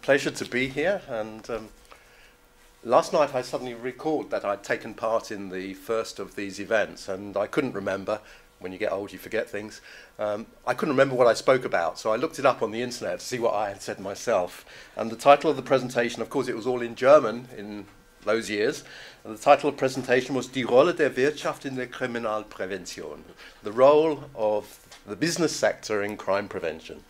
pleasure to be here. And last night I suddenly recalled that I'd taken part in the first of these events, and I couldn't remember. When you get old, you forget things. I couldn't remember what I spoke about, so I looked it up on the internet to see what I had said myself. And the title of the presentation, of course, it was all in German in those years. And the title of the presentation was Die Rolle der Wirtschaft in der Kriminalprävention, the role of the business sector in crime prevention.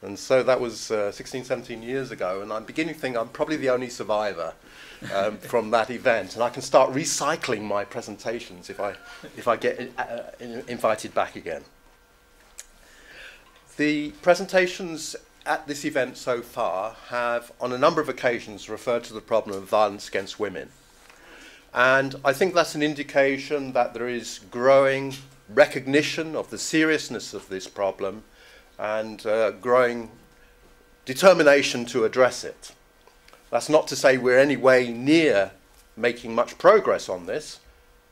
And so that was 16, 17 years ago, and I'm beginning to think I'm probably the only survivor from that event, and I can start recycling my presentations if I get invited back again. The presentations at this event so far have, on a number of occasions, referred to the problem of violence against women. And I think that's an indication that there is growing recognition of the seriousness of this problem and growing determination to address it. That's not to say we're any way near making much progress on this.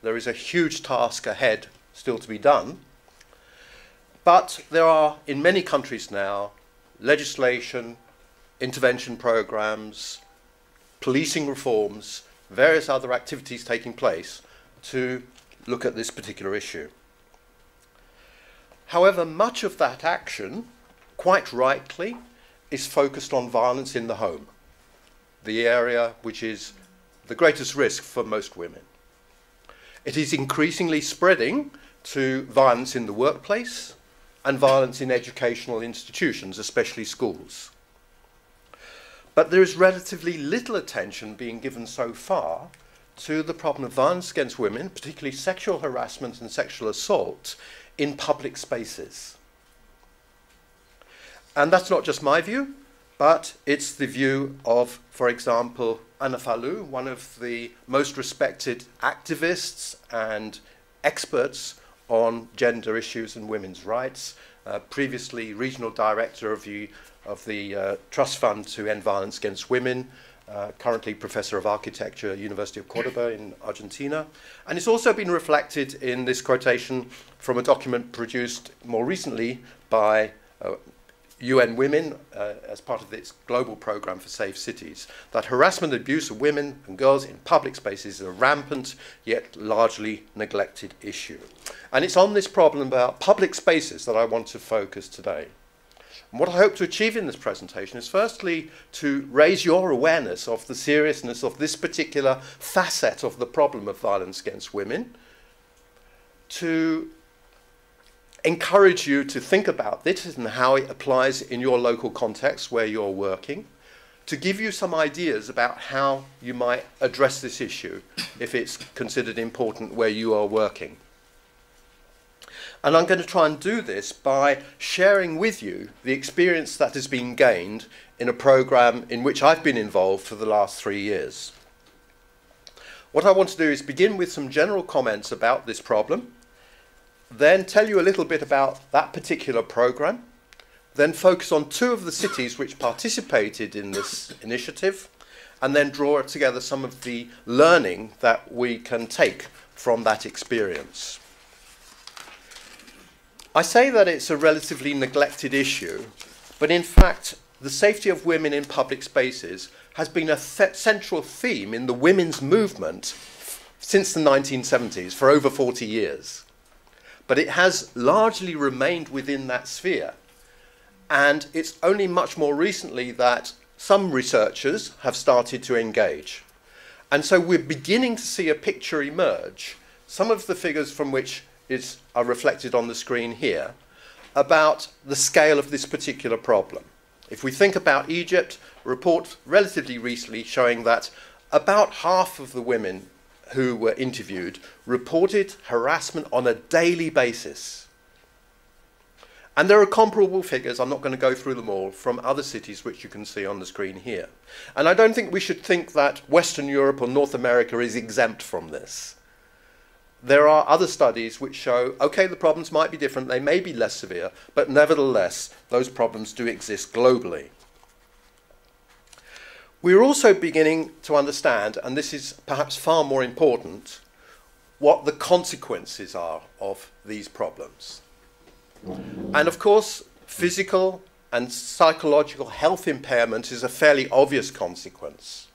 There is a huge task ahead still to be done. But there are, in many countries now, legislation, intervention programs, policing reforms, various other activities taking place to look at this particular issue. However, much of that action, quite rightly, is focused on violence in the home, the area which is the greatest risk for most women. It is increasingly spreading to violence in the workplace and violence in educational institutions, especially schools. But there is relatively little attention being given so far to the problem of violence against women, particularly sexual harassment and sexual assault, in public spaces. And that's not just my view, but it's the view of, for example, Anna Fallu, one of the most respected activists and experts on gender issues and women's rights, previously regional director of the Trust Fund to End Violence Against Women, currently Professor of Architecture at University of Cordoba in Argentina. And it's also been reflected in this quotation from a document produced more recently by UN Women as part of its global program for safe cities, that harassment and abuse of women and girls in public spaces is a rampant yet largely neglected issue. And it's on this problem about public spaces that I want to focus today. And what I hope to achieve in this presentation is firstly to raise your awareness of the seriousness of this particular facet of the problem of violence against women, to encourage you to think about this and how it applies in your local context where you're working, to give you some ideas about how you might address this issue if it's considered important where you are working. And I'm going to try and do this by sharing with you the experience that has been gained in a program in which I've been involved for the last 3 years. What I want to do is begin with some general comments about this problem, then tell you a little bit about that particular program, then focus on 2 of the cities which participated in this initiative, and then draw together some of the learning that we can take from that experience. I say that it's a relatively neglected issue, but in fact, the safety of women in public spaces has been a central theme in the women's movement since the 1970s, for over 40 years. But it has largely remained within that sphere. And it's only much more recently that some researchers have started to engage. And so we're beginning to see a picture emerge, some of the figures from which are reflected on the screen here, about the scale of this particular problem. If we think about Egypt, a report relatively recently showing that about half of the women who were interviewed reported harassment on a daily basis. And there are comparable figures, I'm not going to go through them all, from other cities which you can see on the screen here. And I don't think we should think that Western Europe or North America is exempt from this. There are other studies which show, okay, the problems might be different, they may be less severe, but nevertheless, those problems do exist globally. We're also beginning to understand, and this is perhaps far more important, what the consequences are of these problems. And of course, physical and psychological health impairment is a fairly obvious consequence.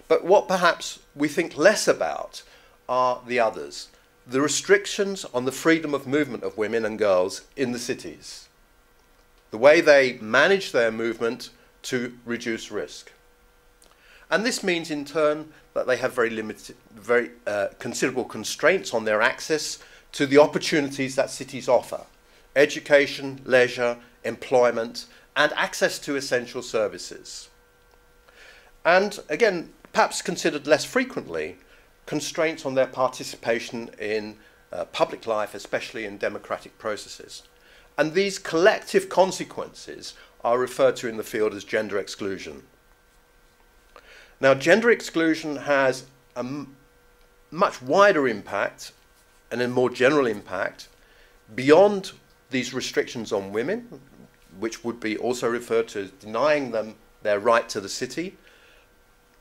But what perhaps we think less about are the others, the restrictions on the freedom of movement of women and girls in the cities, the way they manage their movement to reduce risk. And this means in turn that they have very considerable constraints on their access to the opportunities that cities offer: education, leisure, employment, and access to essential services. And again, perhaps considered less frequently, constraints on their participation in public life, especially in democratic processes. And these collective consequences are referred to in the field as gender exclusion. Now, gender exclusion has a much wider impact and a more general impact beyond these restrictions on women, which would be also referred to as denying them their right to the city.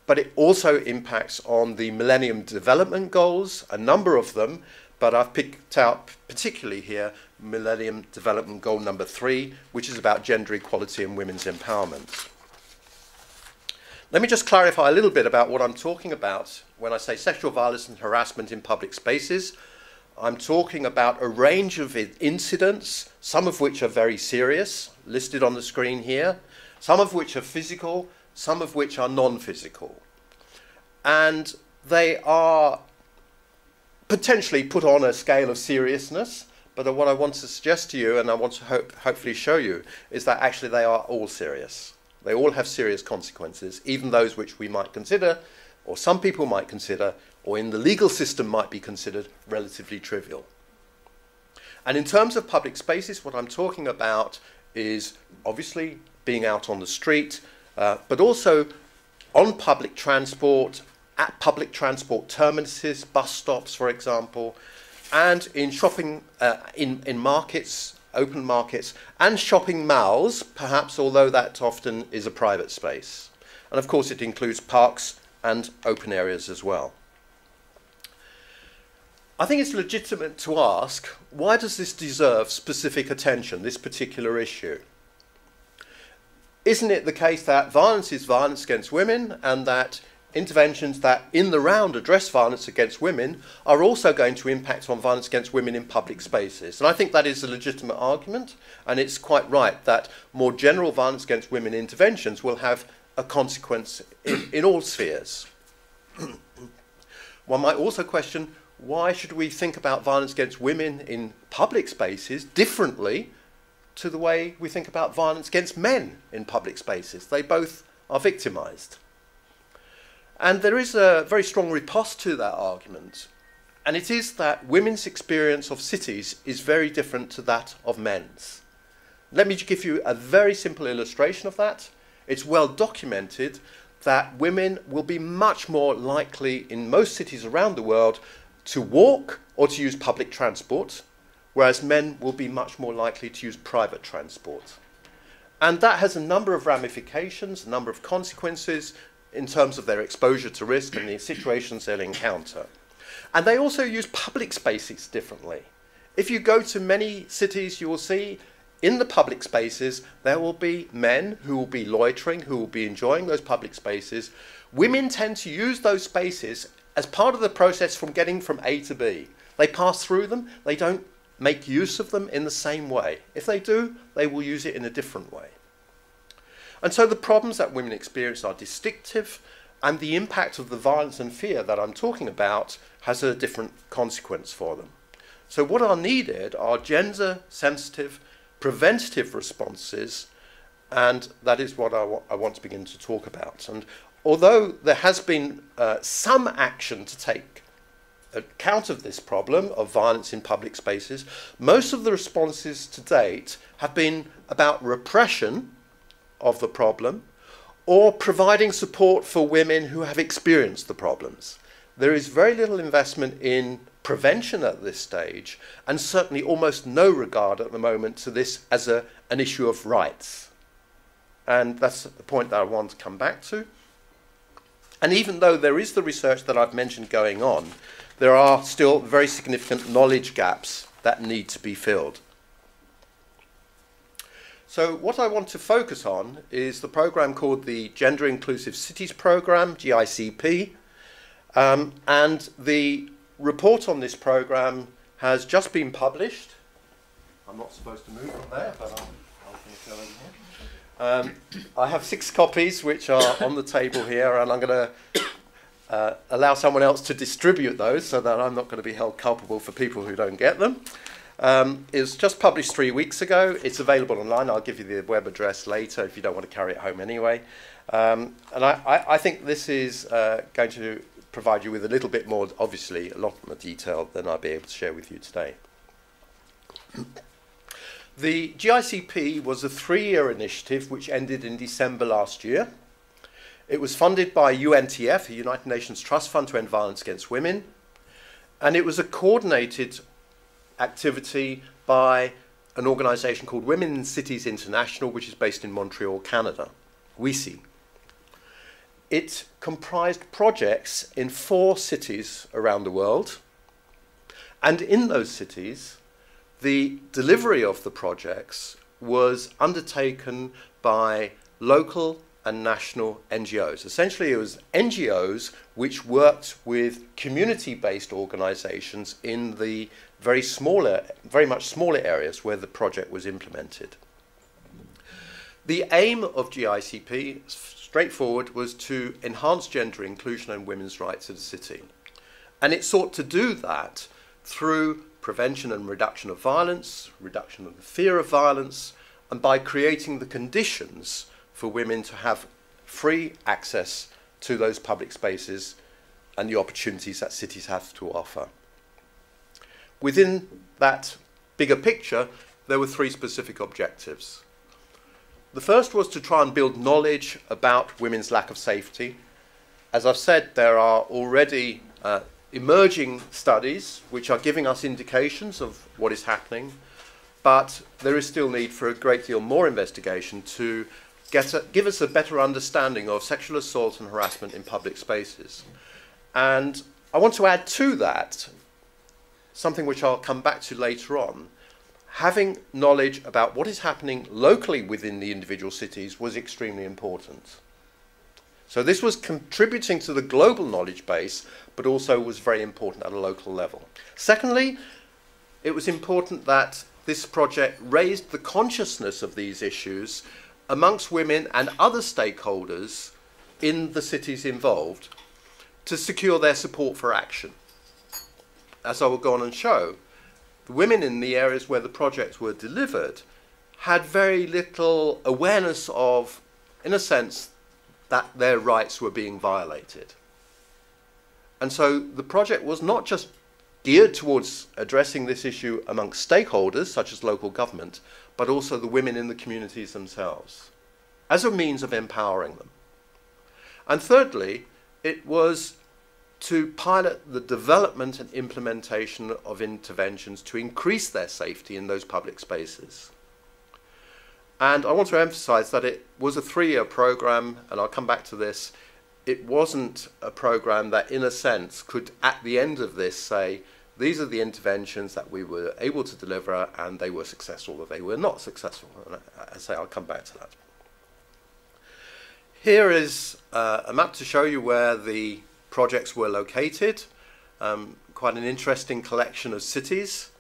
But it also impacts on the Millennium Development Goals, a number of them, but I've picked out particularly here Millennium Development Goal number 3, which is about gender equality and women's empowerment. Let me just clarify a little bit about what I'm talking about when I say sexual violence and harassment in public spaces. I'm talking about a range of incidents, some of which are very serious, listed on the screen here, some of which are physical, some of which are non-physical. And they are potentially put on a scale of seriousness, but what I want to suggest to you, and I want to hopefully show you, is that actually they are all serious. They all have serious consequences, even those which we might consider, or some people might consider, or in the legal system might be considered relatively trivial. And in terms of public spaces, what I'm talking about is obviously being out on the street, but also on public transport, at public transport terminuses, bus stops, for example, and in shopping, in markets, open markets, and shopping malls, perhaps, although that often is a private space. And of course it includes parks and open areas as well. I think it's legitimate to ask, why does this deserve specific attention, this particular issue? Isn't it the case that violence is violence against women, and that interventions that in the round address violence against women are also going to impact on violence against women in public spaces? And I think that is a legitimate argument, and it's quite right that more general violence against women interventions will have a consequence in all spheres. One might also question, why should we think about violence against women in public spaces differently to the way we think about violence against men in public spaces? They both are victimized. And there is a very strong riposte to that argument, and it is that women's experience of cities is very different to that of men's. Let me give you a very simple illustration of that. It's well documented that women will be much more likely in most cities around the world to walk or to use public transport, whereas men will be much more likely to use private transport. And that has a number of ramifications, a number of consequences in terms of their exposure to risk and the situations they'll encounter. And they also use public spaces differently. If you go to many cities, you will see in the public spaces there will be men who will be loitering, who will be enjoying those public spaces. Women tend to use those spaces as part of the process from getting from A to B. They pass through them, they don't make use of them in the same way. If they do, they will use it in a different way. And so the problems that women experience are distinctive, and the impact of the violence and fear that I'm talking about has a different consequence for them. So what are needed are gender-sensitive, preventative responses, and that is what I want to begin to talk about. And although there has been some action to take account of this problem of violence in public spaces, most of the responses to date have been about repression of the problem or providing support for women who have experienced the problems. There is very little investment in prevention at this stage, and certainly almost no regard at the moment to this as an issue of rights. And that's the point that I want to come back to. And even though there is the research that I've mentioned going on, there are still very significant knowledge gaps that need to be filled. So what I want to focus on is the program called the Gender Inclusive Cities Program, GICP, and the report on this program has just been published. I'm not supposed to move from there, but I'll go over here. I have 6 copies which are on the table here, and I'm going to allow someone else to distribute those so that I'm not going to be held culpable for people who don't get them. It was just published 3 weeks ago. It's available online. I'll give you the web address later if you don't want to carry it home anyway. And I think this is going to provide you with a little bit more, obviously, a lot more detail than I'll be able to share with you today. The GICP was a 3-year initiative which ended in December last year. It was funded by UNTF, the United Nations Trust Fund to End Violence Against Women, and it was a coordinated activity by an organisation called Women in Cities International, which is based in Montreal, Canada, WICI. It comprised projects in 4 cities around the world, and in those cities, the delivery of the projects was undertaken by local and national NGOs. Essentially, it was NGOs which worked with community-based organisations in the very much smaller areas where the project was implemented. The aim of GICP, straightforward, was to enhance gender inclusion and women's rights in the city. And it sought to do that through prevention and reduction of violence, reduction of the fear of violence, and by creating the conditions for women to have free access to those public spaces and the opportunities that cities have to offer. Within that bigger picture, there were 3 specific objectives. The first was to try and build knowledge about women's lack of safety. As I've said, there are already emerging studies which are giving us indications of what is happening, but there is still need for a great deal more investigation to give us a better understanding of sexual assault and harassment in public spaces. And I want to add to that something which I'll come back to later on. Having knowledge about what is happening locally within the individual cities was extremely important. So this was contributing to the global knowledge base, but also was very important at a local level. Secondly, it was important that this project raised the consciousness of these issues amongst women and other stakeholders in the cities involved to secure their support for action. As I will go on and show, the women in the areas where the projects were delivered had very little awareness of, in a sense, that their rights were being violated. And so the project was not just geared towards addressing this issue amongst stakeholders, such as local government, but also the women in the communities themselves, as a means of empowering them. And thirdly, it was to pilot the development and implementation of interventions to increase their safety in those public spaces. And I want to emphasize that it was a 3-year program, and I'll come back to this. It wasn't a program that, in a sense, could, at the end of this, say, these are the interventions that we were able to deliver, and they were successful, or they were not successful. And I say I'll come back to that. Here is a map to show you where the projects were located. Quite an interesting collection of cities.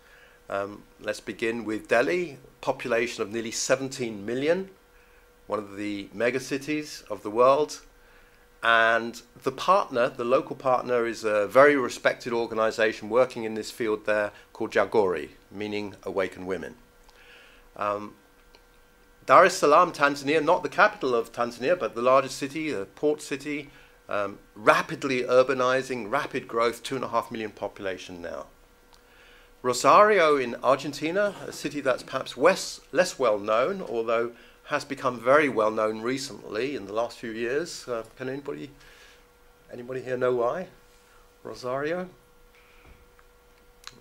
Let's begin with Delhi, population of nearly 17 million, one of the megacities of the world. And the partner, the local partner, is a very respected organization working in this field there called Jagori, meaning Awaken Women. Dar es Salaam, Tanzania, not the capital of Tanzania, but the largest city, a port city, rapidly urbanizing, rapid growth, 2.5 million population now. Rosario in Argentina, a city that's perhaps less well known, although has become very well known recently in the last few years. Can anybody here know why? Rosario?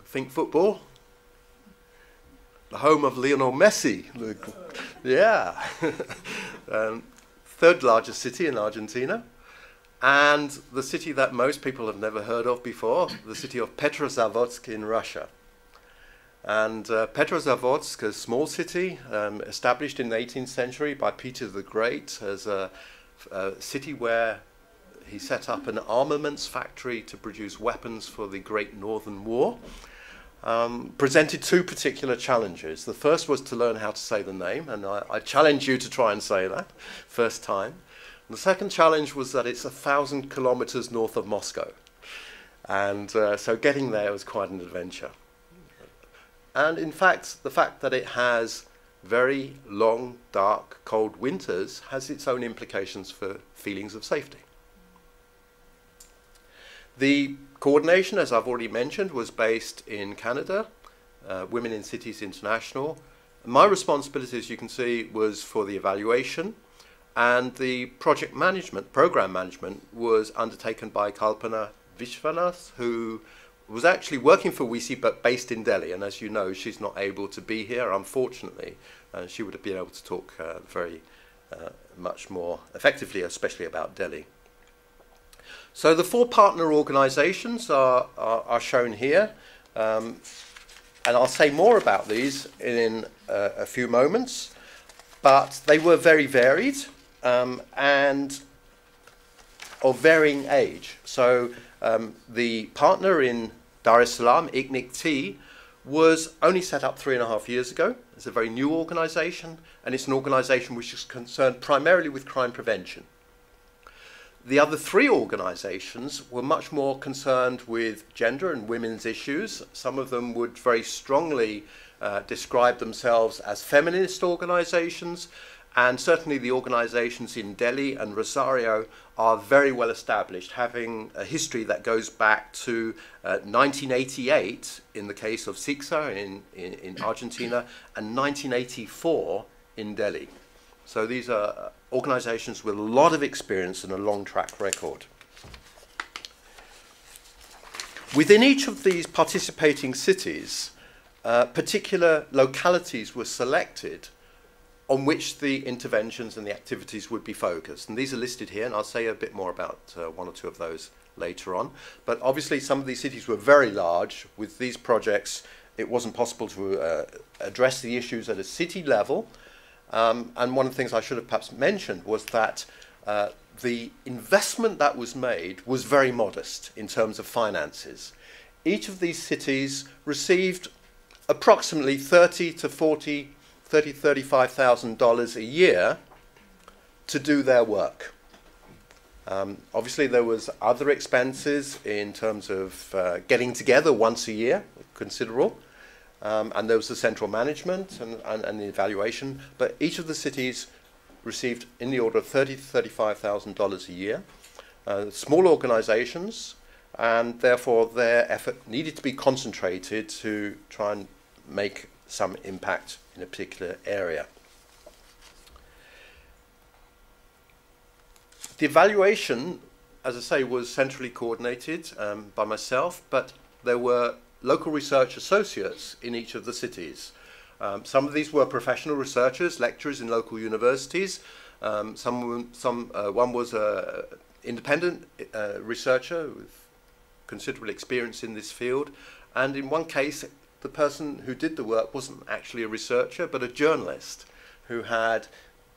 Think football? The home of Lionel Messi. Yeah. 3rd largest city in Argentina. And the city that most people have never heard of before, the city of Petrozavodsk in Russia. And Petrozavodsk, a small city established in the 18th century by Peter the Great as a city where he set up an armaments factory to produce weapons for the Great Northern War, presented two particular challenges. The first was to learn how to say the name, and I challenge you to try and say that first time. And the second challenge was that it's 1,000 kilometers north of Moscow. And so getting there was quite an adventure. And in fact, the fact that it has very long, dark, cold winters has its own implications for feelings of safety. The coordination, as I've already mentioned, was based in Canada, Women in Cities International. My responsibility, as you can see, was for the evaluation, and the project management, program management, was undertaken by Kalpana Vishwanath, who was actually working for WICI but based in Delhi, and as you know, she's not able to be here, unfortunately. She would have been able to talk very much more effectively, especially about Delhi. So the four partner organizations are shown here, and I'll say more about these in a few moments, but they were very varied and of varying age. So the partner in Dar es Salaam, ICNIC-T, was only set up 3.5 years ago. It's a very new organization, and it's an organization which is concerned primarily with crime prevention. The other three organizations were much more concerned with gender and women's issues. Some of them would very strongly describe themselves as feminist organizations, and certainly the organizations in Delhi and Rosario are very well established, having a history that goes back to 1988 in the case of CISCSA in Argentina, and 1984 in Delhi. So these are organizations with a lot of experience and a long track record. Within each of these participating cities, particular localities were selected on which the interventions and the activities would be focused. And these are listed here, and I'll say a bit more about one or two of those later on. But obviously some of these cities were very large. With these projects, it wasn't possible to address the issues at a city level. And one of the things I should have perhaps mentioned was that the investment that was made was very modest in terms of finances. Each of these cities received approximately $35,000 a year to do their work. Obviously there was other expenses in terms of getting together once a year, considerable, and there was the central management and the evaluation, but each of the cities received in the order of $30,000 to $35,000 a year. Small organizations, and therefore their effort needed to be concentrated to try and make some impact in a particular area. The evaluation, as I say, was centrally coordinated by myself, but there were local research associates in each of the cities. Some of these were professional researchers, lecturers in local universities. One was an independent researcher with considerable experience in this field, and in one case the person who did the work wasn't actually a researcher but a journalist who had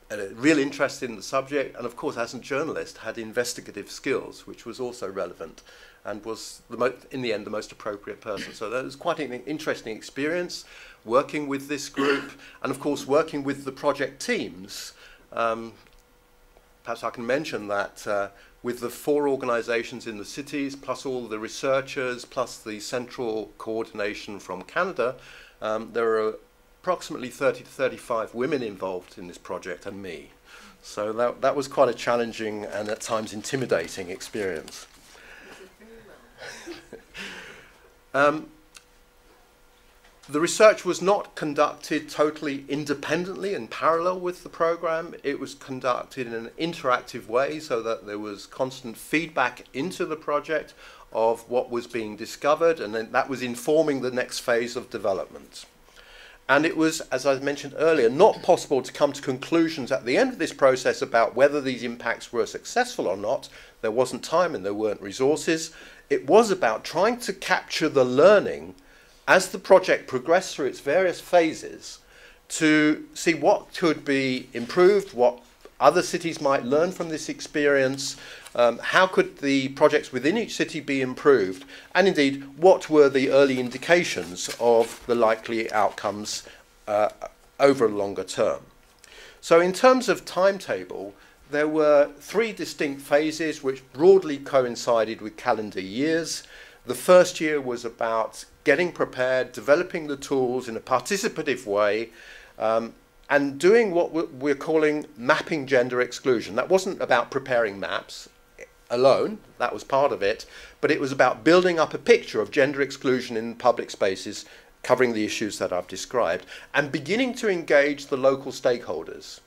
a real interest in the subject, and of course as a journalist had investigative skills, which was also relevant and was in the end the most appropriate person. So that was quite an interesting experience working with this group, and of course working with the project teams. Perhaps I can mention that with the four organizations in the cities, plus all the researchers, plus the central coordination from Canada, there are approximately 30 to 35 women involved in this project, and me. So that was quite a challenging and at times intimidating experience. The research was not conducted totally independently in parallel with the program. It was conducted in an interactive way so that there was constant feedback into the project of what was being discovered, and then that was informing the next phase of development. And it was, as I mentioned earlier, not possible to come to conclusions at the end of this process about whether these impacts were successful or not. There wasn't time and there weren't resources. It was about trying to capture the learning as the project progressed through its various phases, to see what could be improved, what other cities might learn from this experience, how could the projects within each city be improved, and indeed, what were the early indications of the likely outcomes over a longer term. So in terms of timetable, there were 3 distinct phases which broadly coincided with calendar years. The first year was about getting prepared, developing the tools in a participative way, and doing what we're calling mapping gender exclusion. That wasn't about preparing maps alone, that was part of it, but it was about building up a picture of gender exclusion in public spaces, covering the issues that I've described, and beginning to engage the local stakeholders.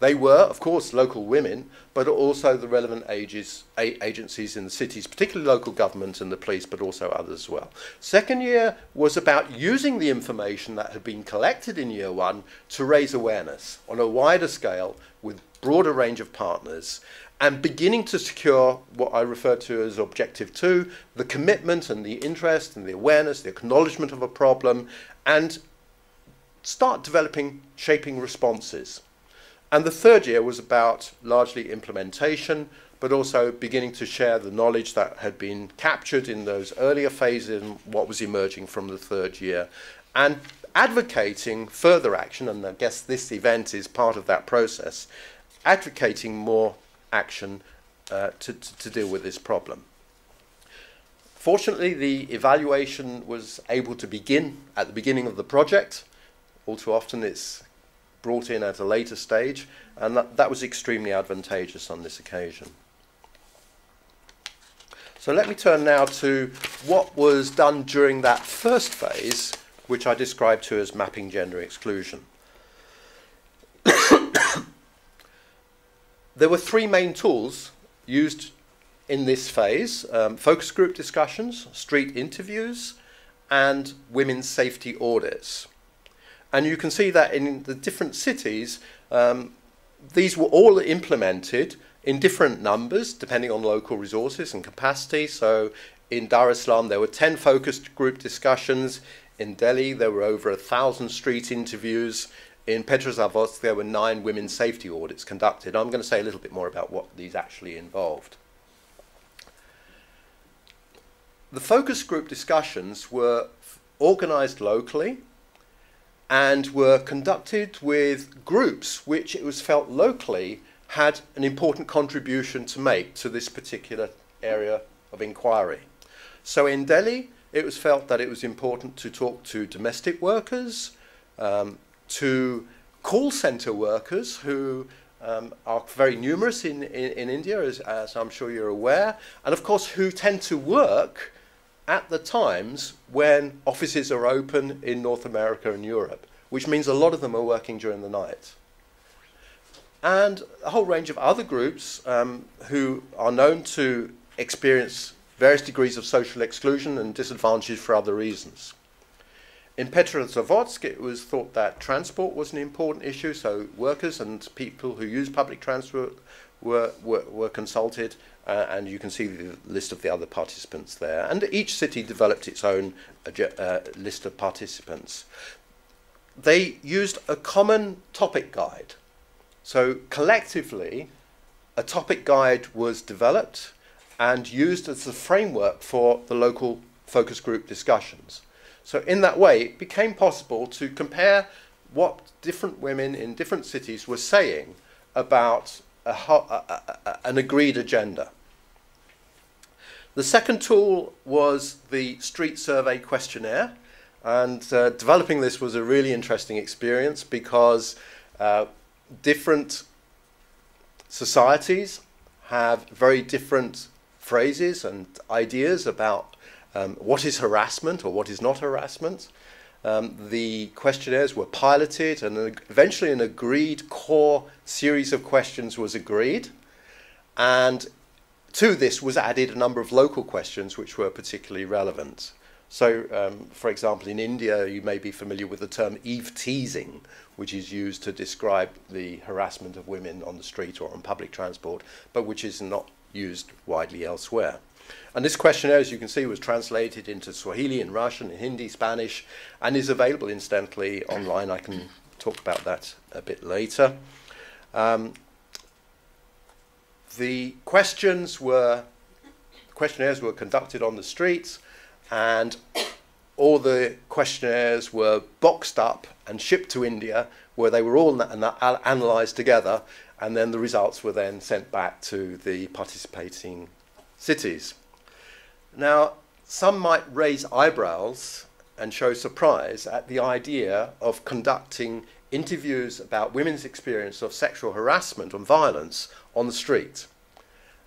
They were, of course, local women, but also the relevant agencies in the cities, particularly local government and the police, but also others as well. Second year was about using the information that had been collected in year 1 to raise awareness on a wider scale with broader range of partners, and beginning to secure what I refer to as Objective 2, the commitment and the interest and the awareness, the acknowledgement of a problem, and start developing, shaping responses. And the third year was about largely implementation, but also beginning to share the knowledge that had been captured in those earlier phases and what was emerging from the third year, and advocating further action, and I guess this event is part of that process, advocating more action to deal with this problem. Fortunately, the evaluation was able to begin at the beginning of the project. All too often it's brought in at a later stage, and that was extremely advantageous on this occasion. So let me turn now to what was done during that first phase, which I described to as mapping gender exclusion. There were 3 main tools used in this phase: focus group discussions, street interviews, and women's safety audits. And you can see that in the different cities, these were all implemented in different numbers, depending on local resources and capacity. So in Dar es Salaam, there were 10 focus group discussions. In Delhi, there were over 1,000 street interviews. In Petrozavodsk, there were 9 women's safety audits conducted. I'm going to say a little bit more about what these actually involved. The focus group discussions were organized locally and were conducted with groups which it was felt locally had an important contribution to make to this particular area of inquiry. So in Delhi, it was felt that it was important to talk to domestic workers, to call center workers who are very numerous in India, as I'm sure you're aware, and of course who tend to work at the times when offices are open in North America and Europe, which means a lot of them are working during the night. And a whole range of other groups who are known to experience various degrees of social exclusion and disadvantage for other reasons. In Petrozavodsk, it was thought that transport was an important issue, so workers and people who use public transport were consulted, and you can see the list of the other participants there. And each city developed its own list of participants. They used a common topic guide. So collectively, a topic guide was developed and used as the framework for the local focus group discussions. So in that way, it became possible to compare what different women in different cities were saying about an agreed agenda. The second tool was the street survey questionnaire, and developing this was a really interesting experience because different societies have very different phrases and ideas about what is harassment or what is not harassment. The questionnaires were piloted, and eventually an agreed core series of questions was agreed. And to this was added a number of local questions which were particularly relevant. So, for example, in India, you may be familiar with the term eve-teasing, which is used to describe the harassment of women on the street or on public transport, but which is not used widely elsewhere. And this questionnaire, as you can see, was translated into Swahili and Russian and Hindi, Spanish, and is available, incidentally, online. I can talk about that a bit later. The questionnaires were conducted on the streets, and all the questionnaires were boxed up and shipped to India, where they were all analysed together, and then the results were then sent back to the participating cities. Now, some might raise eyebrows and show surprise at the idea of conducting interviews about women's experience of sexual harassment and violence on the street.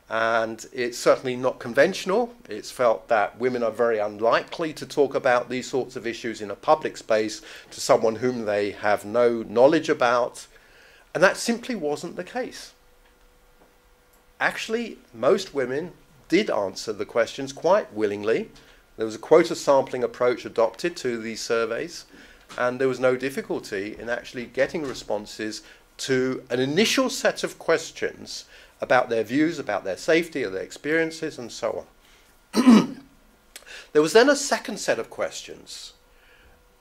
And it's certainly not conventional. It's felt that women are very unlikely to talk about these sorts of issues in a public space to someone whom they have no knowledge about. And that simply wasn't the case. Actually, most women did answer the questions quite willingly. There was a quota sampling approach adopted to these surveys, and there was no difficulty in actually getting responses to an initial set of questions about their views, about their safety, or their experiences, and so on. There was then a second set of questions,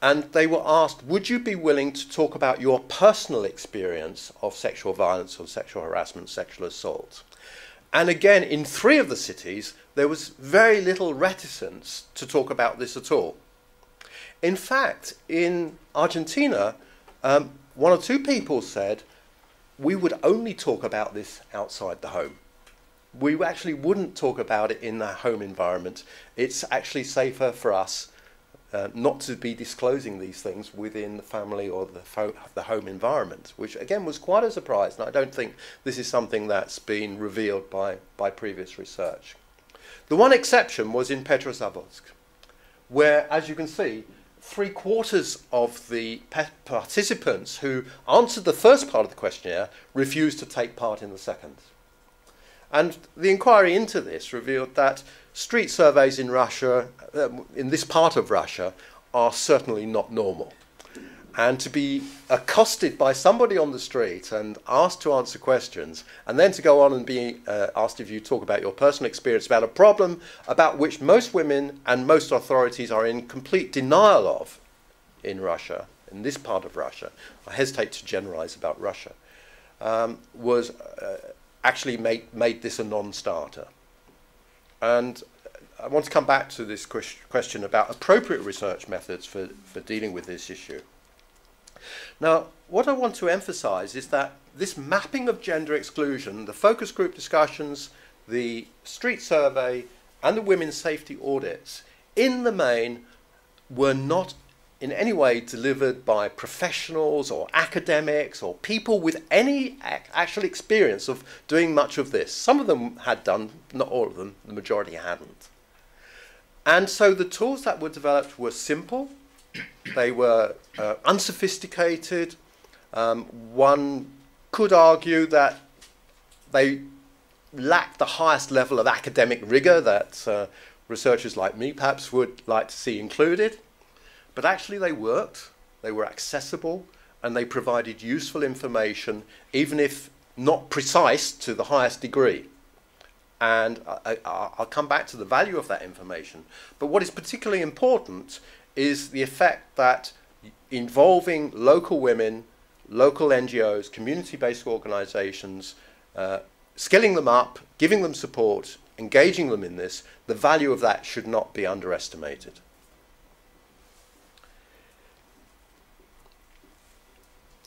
and they were asked, would you be willing to talk about your personal experience of sexual violence or sexual harassment, sexual assault? And again, in 3 of the cities, there was very little reticence to talk about this at all. In fact, in Argentina, 1 or 2 people said, we would only talk about this outside the home. We actually wouldn't talk about it in the home environment. It's actually safer for us not to be disclosing these things within the family or the home environment, which again was quite a surprise, and I don't think this is something that's been revealed by previous research. The one exception was in Petrozavodsk, where, as you can see, 3/4 of the participants who answered the first part of the questionnaire refused to take part in the second. And the inquiry into this revealed that street surveys in Russia, in this part of Russia, are certainly not normal. And to be accosted by somebody on the street and asked to answer questions, and then to go on and be asked if you talk about your personal experience about a problem about which most women and most authorities are in complete denial of in Russia, in this part of Russia, I hesitate to generalize about Russia, was actually made this a non-starter. And I want to come back to this question about appropriate research methods for dealing with this issue. Now, what I want to emphasize is that this mapping of gender exclusion, the focus group discussions, the street survey, and the women's safety audits, in the main, were not in any way delivered by professionals or academics or people with any actual experience of doing much of this. Some of them had done, not all of them, the majority hadn't. And so the tools that were developed were simple. They were unsophisticated. One could argue that they lacked the highest level of academic rigor that researchers like me perhaps would like to see included. But actually they worked, they were accessible, and they provided useful information, even if not precise to the highest degree. And I'll come back to the value of that information. But what is particularly important is the effect that involving local women, local NGOs, community-based organizations, skilling them up, giving them support, engaging them in this, the value of that should not be underestimated.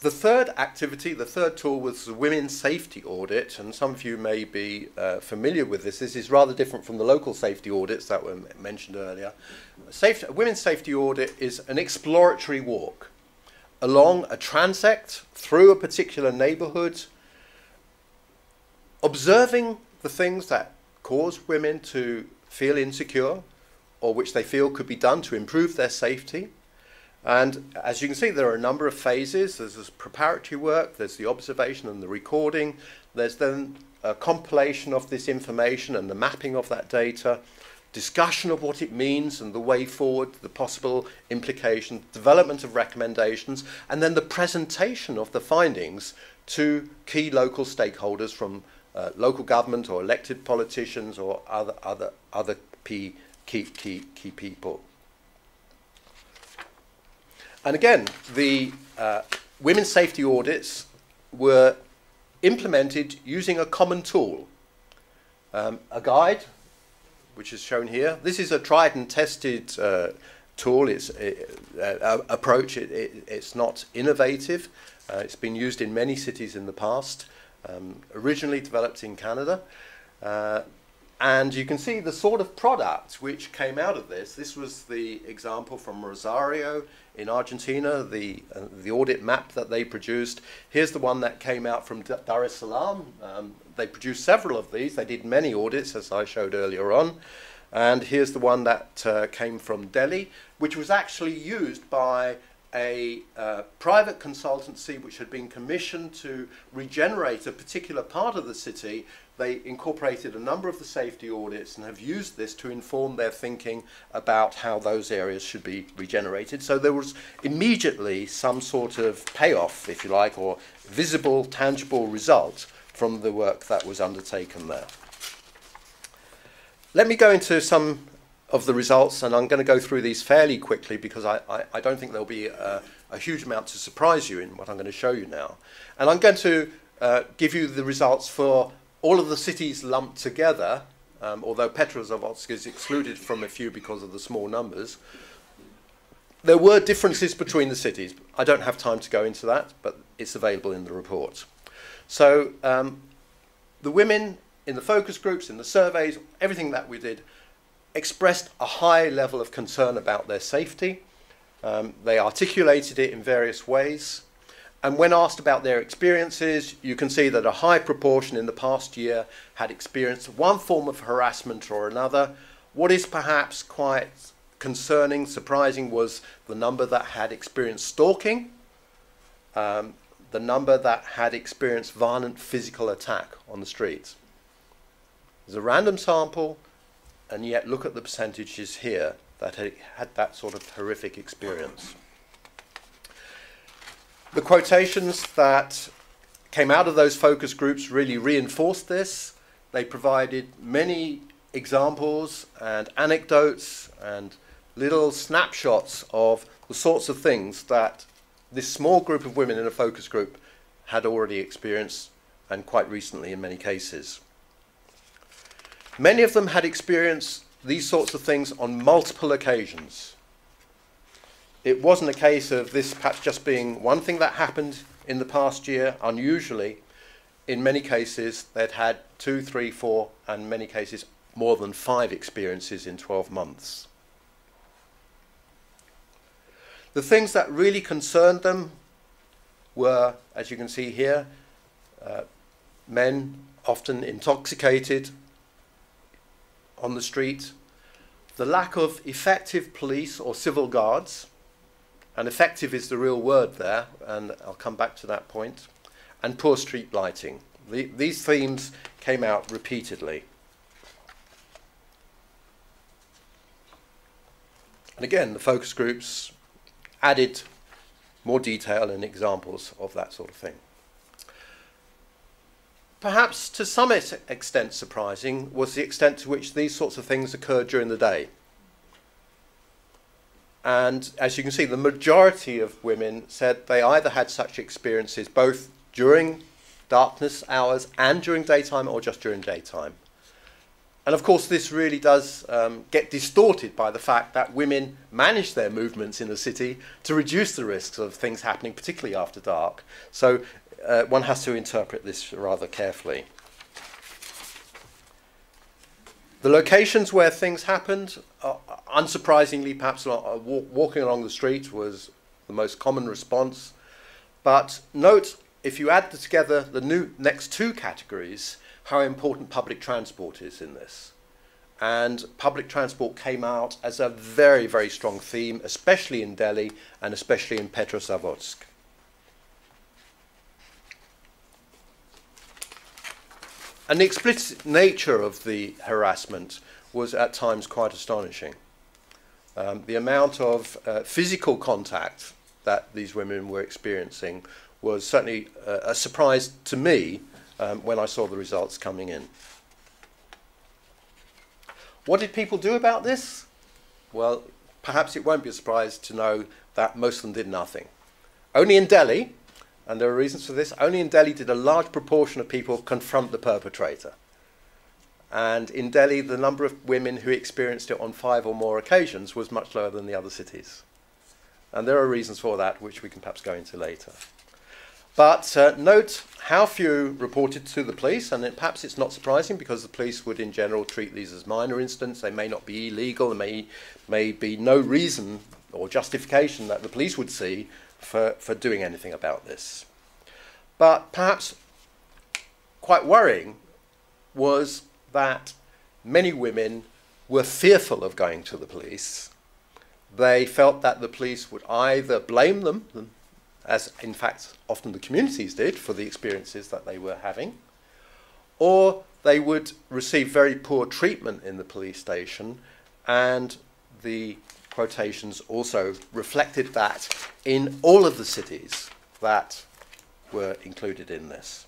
The third activity, the third tool, was the women's safety audit, and some of you may be familiar with this. This is rather different from the local safety audits that were mentioned earlier. A women's safety audit is an exploratory walk along a transect through a particular neighborhood, observing the things that cause women to feel insecure or which they feel could be done to improve their safety. And as you can see, there are a number of phases. There's this preparatory work, there's the observation and the recording, there's then a compilation of this information and the mapping of that data, discussion of what it means and the way forward, the possible implications, development of recommendations, and then the presentation of the findings to key local stakeholders from local government or elected politicians or other key people. And again, the women's safety audits were implemented using a common tool, a guide, which is shown here. This is a tried and tested tool. It's approach. It's not innovative. It's been used in many cities in the past. Originally developed in Canada. And you can see the sort of product which came out of this. This was the example from Rosario in Argentina, the audit map that they produced. Here's the one that came out from Dar es Salaam. They produced several of these. They did many audits, as I showed earlier on. And here's the one that came from Delhi, which was actually used by a private consultancy which had been commissioned to regenerate a particular part of the city. They incorporated a number of the safety audits and have used this to inform their thinking about how those areas should be regenerated. So there was immediately some sort of payoff, if you like, or visible, tangible result from the work that was undertaken there. Let me go into some of the results, and I'm going to go through these fairly quickly because I don't think there'll be a huge amount to surprise you in what I'm going to show you now. And I'm going to give you the results for all of the cities lumped together, although Petrozavodsk is excluded from a few because of the small numbers. There were differences between the cities. I don't have time to go into that, but it's available in the report. So the women in the focus groups, in the surveys, everything that we did, expressed a high level of concern about their safety. They articulated it in various ways. And when asked about their experiences, you can see that a high proportion in the past year had experienced one form of harassment or another. What is perhaps quite concerning, surprising, was the number that had experienced stalking, the number that had experienced violent physical attack on the streets. There's a random sample, and yet look at the percentages here that had that sort of horrific experience. The quotations that came out of those focus groups really reinforced this. They provided many examples and anecdotes and little snapshots of the sorts of things that this small group of women in a focus group had already experienced, and quite recently in many cases. Many of them had experienced these sorts of things on multiple occasions. It wasn't a case of this perhaps just being one thing that happened in the past year. Unusually, in many cases, they'd had 2, 3, 4, and in many cases more than 5 experiences in 12 months. The things that really concerned them were, as you can see here, men often intoxicated on the street, the lack of effective police or civil guards, and effective is the real word there, and I'll come back to that point, and poor street lighting. These themes came out repeatedly. And again, the focus groups added more detail and examples of that sort of thing. Perhaps to some extent surprising was the extent to which these sorts of things occurred during the day. And as you can see, the majority of women said they either had such experiences both during darkness hours and during daytime, or just during daytime. And of course, this really does get distorted by the fact that women manage their movements in the city to reduce the risks of things happening, particularly after dark. So one has to interpret this rather carefully. The locations where things happened, unsurprisingly, perhaps walking along the street was the most common response. But note, if you add together the next 2 categories, how important public transport is in this. And public transport came out as a very, very strong theme, especially in Delhi and especially in Petrozavodsk. And the explicit nature of the harassment was at times quite astonishing. The amount of physical contact that these women were experiencing was certainly a surprise to me, when I saw the results coming in. What did people do about this? Well, perhaps it won't be a surprise to know that most of them did nothing. Only in Delhi, and there are reasons for this, only in Delhi did a large proportion of people confront the perpetrator. And in Delhi, the number of women who experienced it on 5 or more occasions was much lower than the other cities. And there are reasons for that, which we can perhaps go into later. But note how few reported to the police, and perhaps it's not surprising because the police would in general treat these as minor incidents. They may not be illegal, there may be no reason or justification that the police would see for doing anything about this. But perhaps quite worrying was that many women were fearful of going to the police. They felt that the police would either blame them, as in fact often the communities did, for the experiences that they were having, or they would receive very poor treatment in the police station, and the quotations also reflected that in all of the cities that were included in this.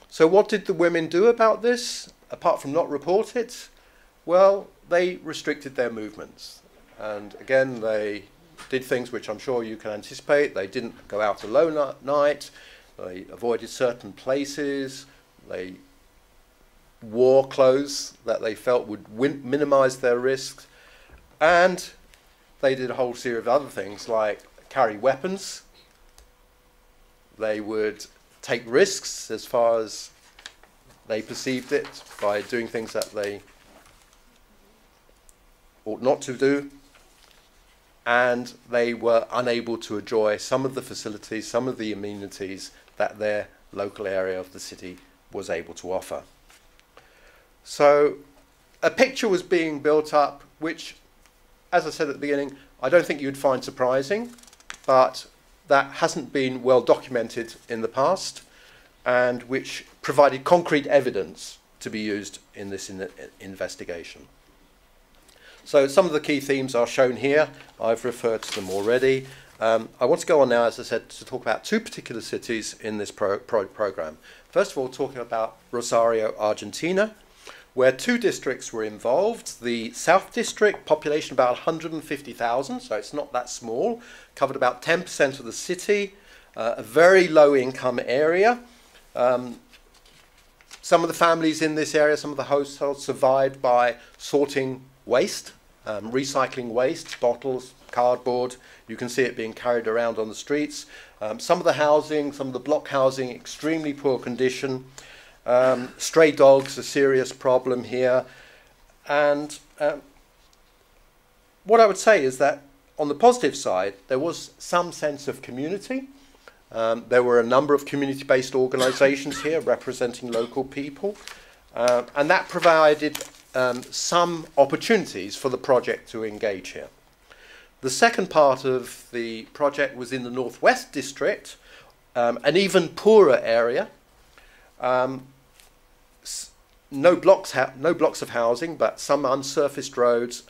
So what did the women do about this, apart from not report it? Well, they restricted their movements. And again, they did things which I'm sure you can anticipate. They didn't go out alone at night. They avoided certain places. They wore clothes that they felt would minimize their risks. And they did a whole series of other things, like carry weapons. They would take risks as far as they perceived it by doing things that they ought not to do, and they were unable to enjoy some of the facilities, some of the amenities that their local area of the city was able to offer. So a picture was being built up which, as I said at the beginning, I don't think you'd find surprising, but that hasn't been well documented in the past, and which provided concrete evidence to be used in this investigation. So some of the key themes are shown here. I've referred to them already. I want to go on now, as I said, to talk about 2 particular cities in this program. First of all, talking about Rosario, Argentina, where 2 districts were involved. The South District, population about 150,000, so it's not that small, covered about 10% of the city, a very low income area. Some of the families in this area, some of the households survived by sorting waste, recycling waste, bottles, cardboard. You can see it being carried around on the streets. Some of the housing, some of the block housing, extremely poor condition. Stray dogs, a serious problem here. And what I would say is that on the positive side, there was some sense of community. There were a number of community-based organisations here representing local people, and that provided some opportunities for the project to engage here. The second part of the project was in the Northwest District, an even poorer area. No blocks of housing, but some unsurfaced roads.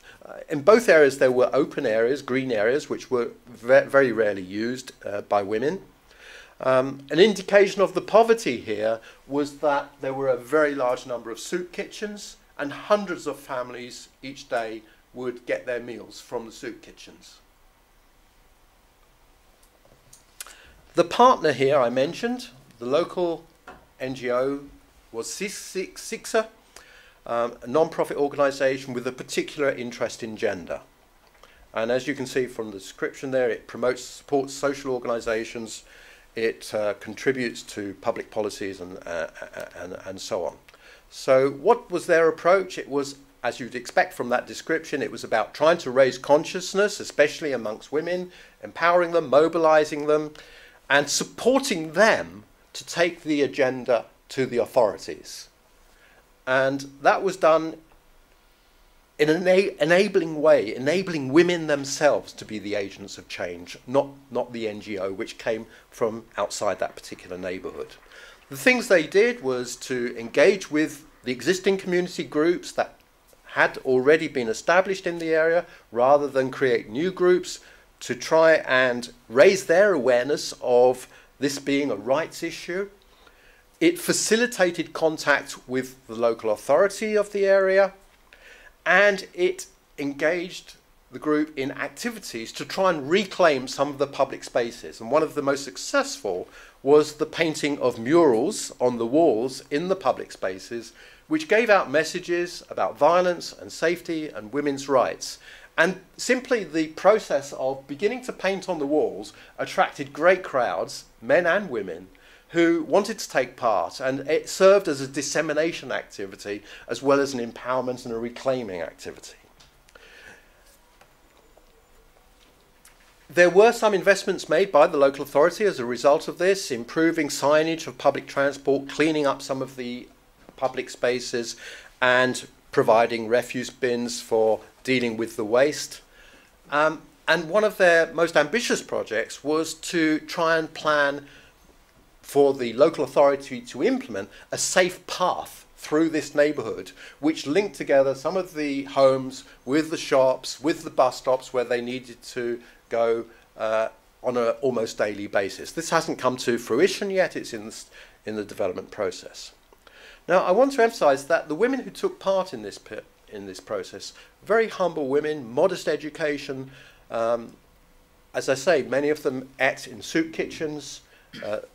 In both areas there were open areas, green areas, which were very rarely used by women. An indication of the poverty here was that there were a very large number of soup kitchens, and hundreds of families each day would get their meals from the soup kitchens. The partner here I mentioned, the local NGO, was CISCSA, a non-profit organisation with a particular interest in gender. And as you can see from the description there, it promotes, supports social organisations, it contributes to public policies and so on. So what was their approach? It was, as you'd expect from that description, it was about trying to raise consciousness, especially amongst women, empowering them, mobilising them, and supporting them to take the agenda to the authorities. And that was done in an enabling way, enabling women themselves to be the agents of change, not the NGO, which came from outside that particular neighbourhood. The things they did was to engage with the existing community groups that had already been established in the area, rather than create new groups. to try and raise their awareness of this being a rights issue. It facilitated contact with the local authority of the area, and it engaged the group in activities to try and reclaim some of the public spaces. And one of the most successful was the painting of murals on the walls in the public spaces, which gave out messages about violence and safety and women's rights. And simply the process of beginning to paint on the walls attracted great crowds, men and women, who wanted to take part, and it served as a dissemination activity as well as an empowerment and a reclaiming activity. There were some investments made by the local authority as a result of this, improving signage of public transport, cleaning up some of the public spaces, and providing refuse bins for dealing with the waste. And one of their most ambitious projects was to try and plan for the local authority to implement a safe path through this neighbourhood, which linked together some of the homes with the shops, with the bus stops where they needed to go on an almost daily basis. This hasn't come to fruition yet, it's in the development process. Now, I want to emphasise that the women who took part in this process, very humble women, modest education, as I say, many of them ate in soup kitchens,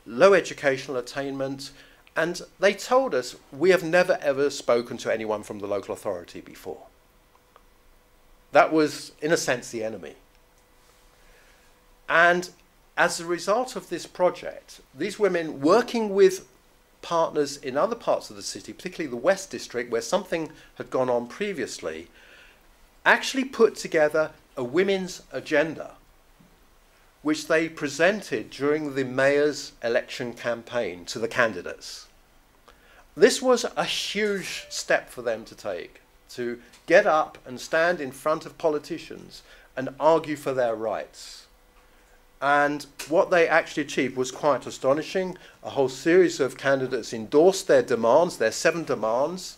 low educational attainment, and they told us, we have never ever spoken to anyone from the local authority before. That was, in a sense, the enemy. And as a result of this project, these women, working with partners in other parts of the city, particularly the West District, where something had gone on previously, actually put together a women's agenda, which they presented during the mayor's election campaign to the candidates. This was a huge step for them to take, to get up and stand in front of politicians and argue for their rights. And what they actually achieved was quite astonishing. A whole series of candidates endorsed their demands, their 7 demands,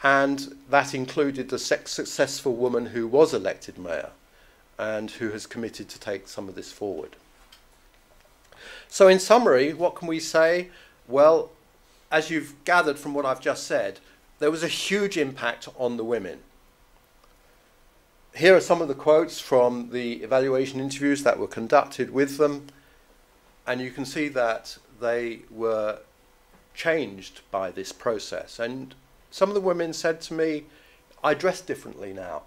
and that included the successful woman who was elected mayor and who has committed to take some of this forward. So in summary, what can we say? Well, as you've gathered from what I've just said, there was a huge impact on the women. Here are some of the quotes from the evaluation interviews that were conducted with them, and you can see that they were changed by this process. And some of the women said to me, I dress differently now.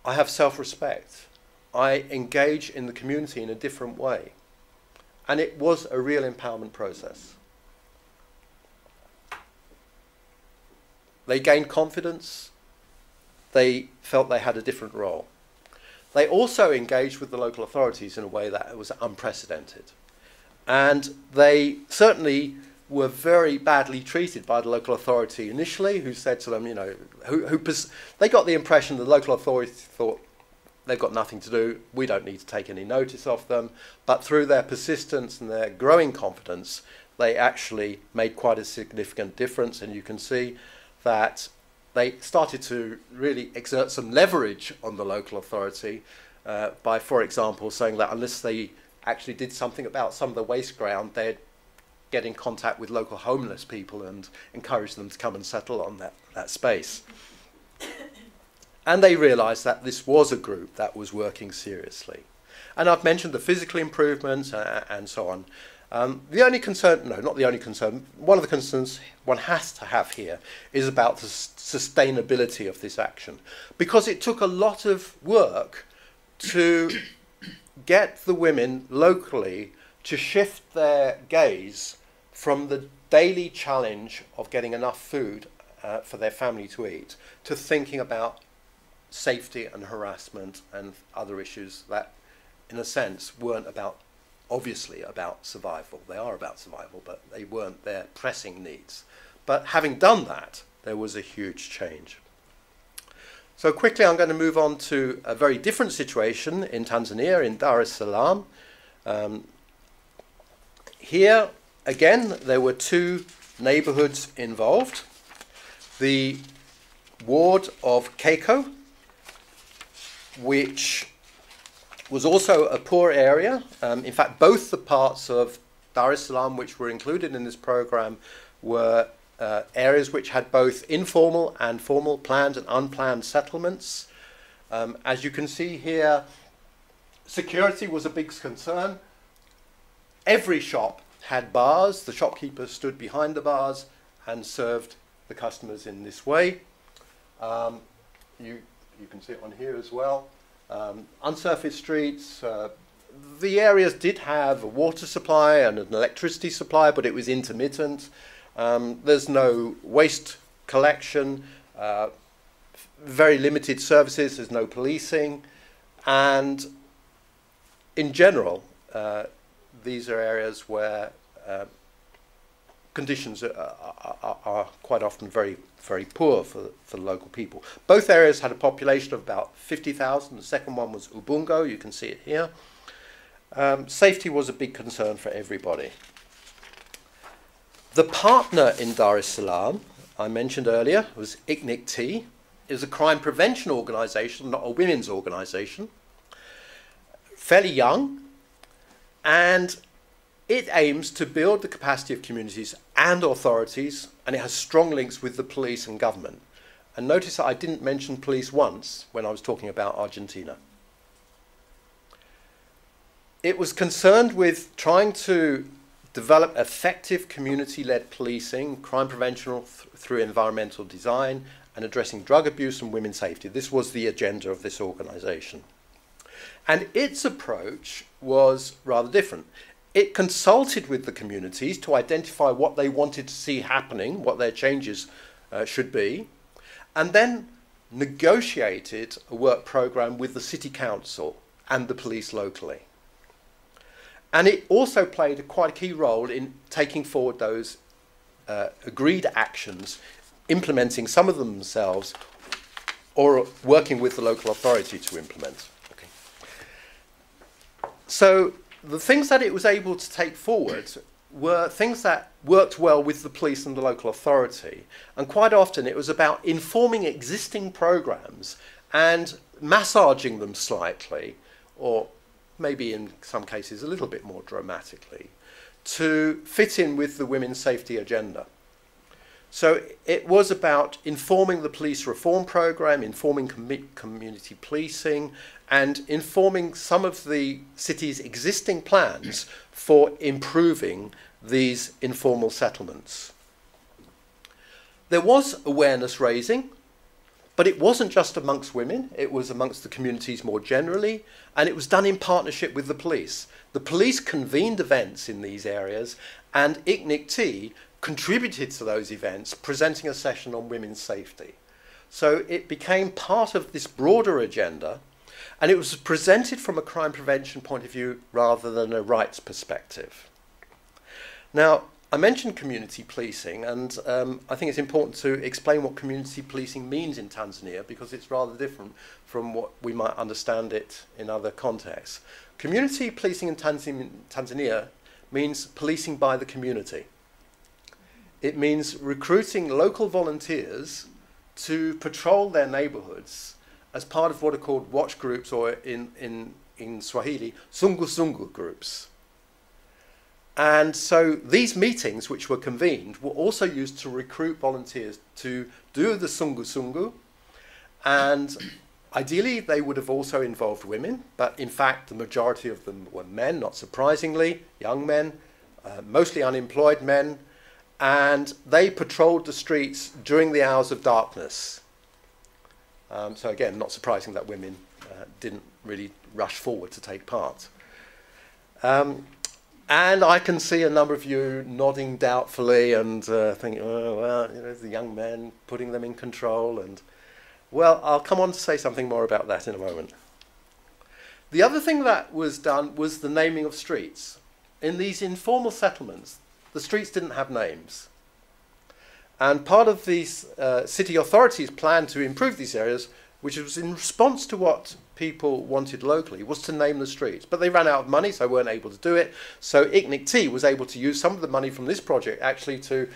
I have self-respect. I engage in the community in a different way. And it was a real empowerment process. They gained confidence. They felt they had a different role. They also engaged with the local authorities in a way that was unprecedented. And they certainly were very badly treated by the local authority initially, who said to them, you know, they got the impression the local authority thought they've got nothing to do, we don't need to take any notice of them. But through their persistence and their growing confidence, they actually made quite a significant difference. And you can see that they started to really exert some leverage on the local authority by, for example, saying that unless they actually did something about some of the waste ground, they'd get in contact with local homeless people and encourage them to come and settle on that space. And they realised that this was a group that was working seriously. And I've mentioned the physical improvements and so on. The only concern, no, not the only concern, one of the concerns one has to have here is about the sustainability of this action. Because it took a lot of work to get the women locally to shift their gaze from the daily challenge of getting enough food for their family to eat to thinking about safety and harassment and other issues that, in a sense, weren't about obviously about survival. They are about survival, but they weren't their pressing needs. But having done that, there was a huge change. So quickly I'm going to move on to a very different situation in Tanzania, in Dar es Salaam. Here, again, there were 2 neighbourhoods involved. The ward of Keko, which was also a poor area. In fact, both the parts of Dar es Salaam which were included in this program were areas which had both informal and formal planned and unplanned settlements. As you can see here, security was a big concern. Every shop had bars. The shopkeepers stood behind the bars and served the customers in this way. You can see it on here as well. Unsurfaced streets. The areas did have a water supply and an electricity supply, but it was intermittent. There's no waste collection, very limited services, there's no policing, and in general, these are areas where conditions are quite often very, very poor for the local people. Both areas had a population of about 50,000. The second one was Ubungo, you can see it here. Safety was a big concern for everybody. The partner in Dar es Salaam, I mentioned earlier, was ICNIC-T. It was a crime prevention organisation, not a women's organisation. Fairly young, and it aims to build the capacity of communities and authorities, and it has strong links with the police and government. And notice that I didn't mention police once when I was talking about Argentina. It was concerned with trying to develop effective community-led policing, crime prevention through environmental design, and addressing drug abuse and women's safety. This was the agenda of this organisation. And its approach was rather different. It consulted with the communities to identify what they wanted to see happening, what their changes should be, and then negotiated a work programme with the city council and the police locally. And it also played quite a key role in taking forward those agreed actions, implementing some of them themselves, or working with the local authority to implement. Okay. So the things that it was able to take forward were things that worked well with the police and the local authority. And quite often it was about informing existing programs and massaging them slightly, or maybe in some cases a little bit more dramatically, to fit in with the women's safety agenda. So it was about informing the police reform program, informing community policing, and informing some of the city's existing plans for improving these informal settlements. There was awareness raising, but it wasn't just amongst women, it was amongst the communities more generally, and it was done in partnership with the police. The police convened events in these areas, and ICNIC-T contributed to those events, presenting a session on women's safety. So it became part of this broader agenda, and it was presented from a crime prevention point of view rather than a rights perspective. Now, I mentioned community policing, and I think it's important to explain what community policing means in Tanzania, because it's rather different from what we might understand it in other contexts. Community policing in Tanzania means policing by the community. It means recruiting local volunteers to patrol their neighbourhoods as part of what are called watch groups, or in Swahili, sungu-sungu groups. And so these meetings, which were convened, were also used to recruit volunteers to do the sungu-sungu. And ideally, they would have also involved women, but in fact, the majority of them were men, not surprisingly, young men, mostly unemployed men, and they patrolled the streets during the hours of darkness. So again, not surprising that women didn't really rush forward to take part. And I can see a number of you nodding doubtfully and thinking, oh, well, you know, the young men, putting them in control. And well, I'll come on to say something more about that in a moment. The other thing that was done was the naming of streets. In these informal settlements, the streets didn't have names. And part of these city authorities' plan to improve these areas which was in response to what people wanted locally, was to name the streets. But they ran out of money, so weren't able to do it. So ICNIC-T was able to use some of the money from this project actually to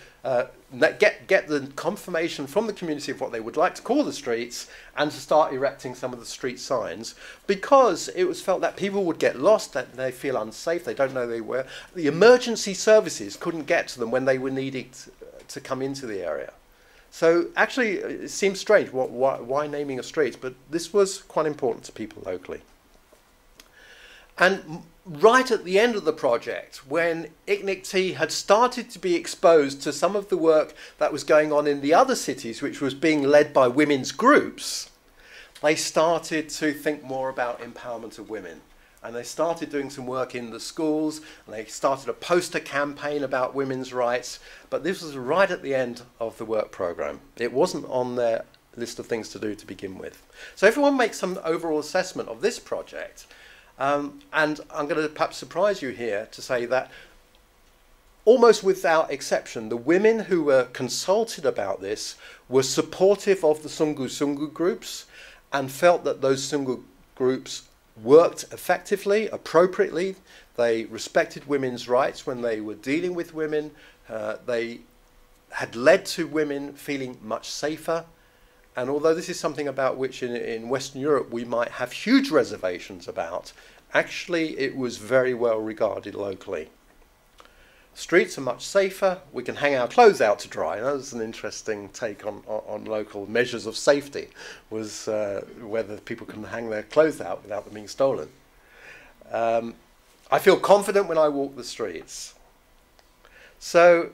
get the confirmation from the community of what they would like to call the streets, and to start erecting some of the street signs, because it was felt that people would get lost, that they feel unsafe, they don't know they were. The emergency services couldn't get to them when they were needing to come into the area. So actually, it seems strange, why naming a street, but this was quite important to people locally. And right at the end of the project, when ICNIC-T had started to be exposed to some of the work that was going on in the other cities, which was being led by women's groups, they started to think more about empowerment of women. And they started doing some work in the schools, and they started a poster campaign about women's rights. But this was right at the end of the work program. It wasn't on their list of things to do to begin with. So everyone makes some overall assessment of this project. And I'm going to perhaps surprise you here to say that almost without exception, the women who were consulted about this were supportive of the Sungu groups, and felt that those Sungu groups worked effectively, appropriately. They respected women's rights when they were dealing with women. They had led to women feeling much safer. And although this is something about which in Western Europe we might have huge reservations about, actually it was very well regarded locally. Streets are much safer. We can hang our clothes out to dry. That was an interesting take on local measures of safety, was whether people can hang their clothes out without them being stolen. I feel confident when I walk the streets. So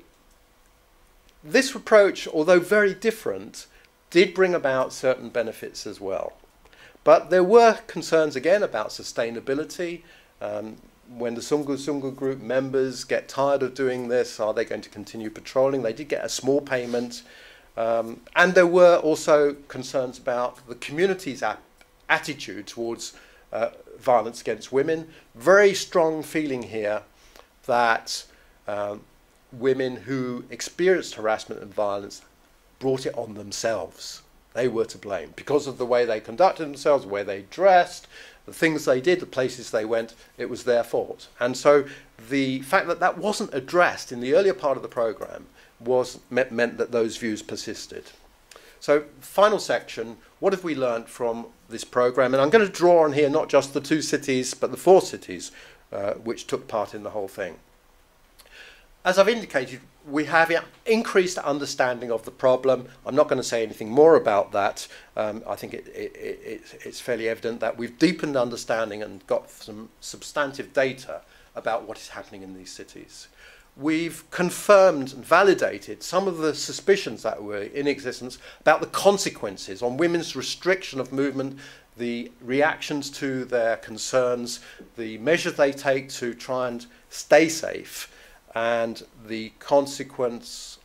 this approach, although very different, did bring about certain benefits as well. But there were concerns again about sustainability. When the Sungu group members get tired of doing this, are they going to continue patrolling? They did get a small payment. And there were also concerns about the community's attitude towards violence against women. Very strong feeling here that women who experienced harassment and violence brought it on themselves. They were to blame because of the way they conducted themselves, the way they dressed, the things they did, the places they went. It was their fault. And so the fact that that wasn't addressed in the earlier part of the program meant that those views persisted. So final section, what have we learned from this program? And I'm going to draw on here not just the 2 cities, but the 4 cities which took part in the whole thing. As I've indicated, we have increased understanding of the problem. I'm not going to say anything more about that. I think it's fairly evident that we've deepened understanding and got some substantive data about what is happening in these cities. We've confirmed and validated some of the suspicions that were in existence about the consequences on women's restriction of movement, the reactions to their concerns, the measures they take to try and stay safe, and the consequence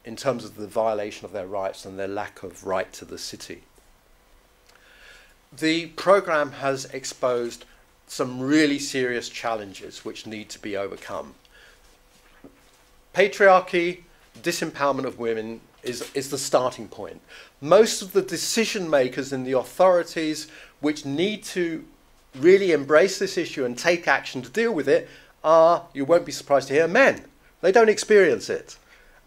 in terms of the violation of their rights and their lack of right to the city. The program has exposed some really serious challenges which need to be overcome. Patriarchy, disempowerment of women is the starting point. Most of the decision makers in the authorities which need to really embrace this issue and take action to deal with it are, you won't be surprised to hear, men. They don't experience it.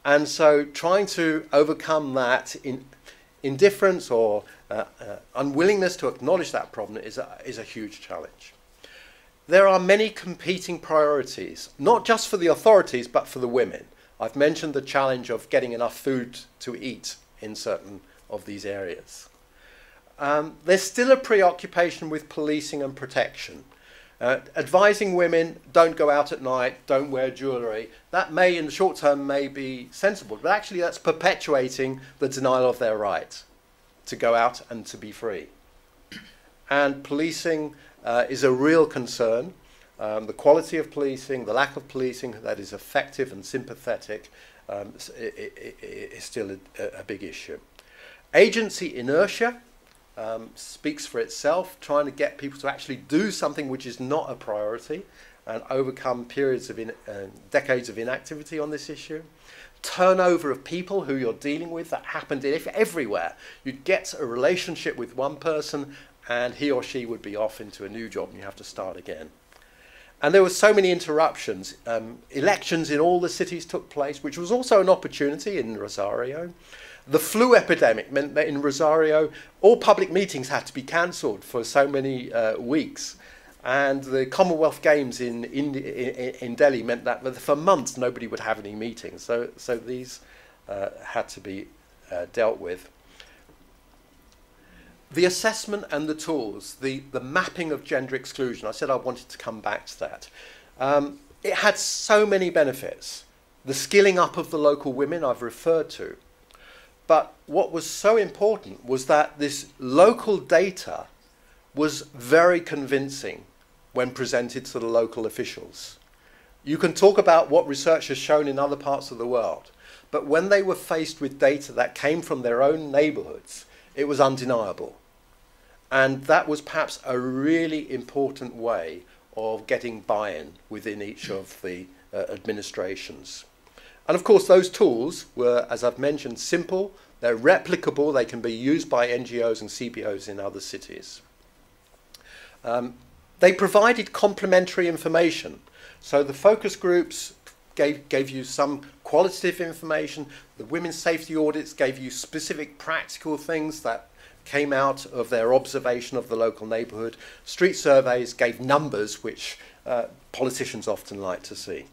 And so trying to overcome that indifference or unwillingness to acknowledge that problem is a huge challenge. There are many competing priorities, not just for the authorities, but for the women. I've mentioned the challenge of getting enough food to eat in certain of these areas. There's still a preoccupation with policing and protection. Advising women, don't go out at night, don't wear jewellery, that may in the short term may be sensible, but actually that's perpetuating the denial of their right to go out and to be free. And policing is a real concern. The quality of policing, the lack of policing that is effective and sympathetic is still a big issue. Agency inertia speaks for itself, trying to get people to actually do something which is not a priority. and overcome periods of decades of inactivity on this issue. Turnover of people who you're dealing with, that happened everywhere. You'd get a relationship with one person and he or she would be off into a new job and you have to start again. And there were so many interruptions. Elections in all the cities took place, which was also an opportunity in Rosario. The flu epidemic meant that in Rosario, all public meetings had to be cancelled for so many weeks. And the Commonwealth Games in Delhi meant that for months nobody would have any meetings. So these had to be dealt with. The assessment and the tools, the mapping of gender exclusion, I said I wanted to come back to that. It had so many benefits. The skilling up of the local women I've referred to. But what was so important was that this local data was very convincing when presented to the local officials. You can talk about what research has shown in other parts of the world, but when they were faced with data that came from their own neighbourhoods, it was undeniable. And that was perhaps a really important way of getting buy-in within each of the administrations. And of course, those tools were, as I've mentioned, simple, they're replicable, they can be used by NGOs and CBOs in other cities. They provided complementary information. So the focus groups gave you some qualitative information, the women's safety audits gave you specific practical things that came out of their observation of the local neighbourhood. Street surveys gave numbers which politicians often like to see.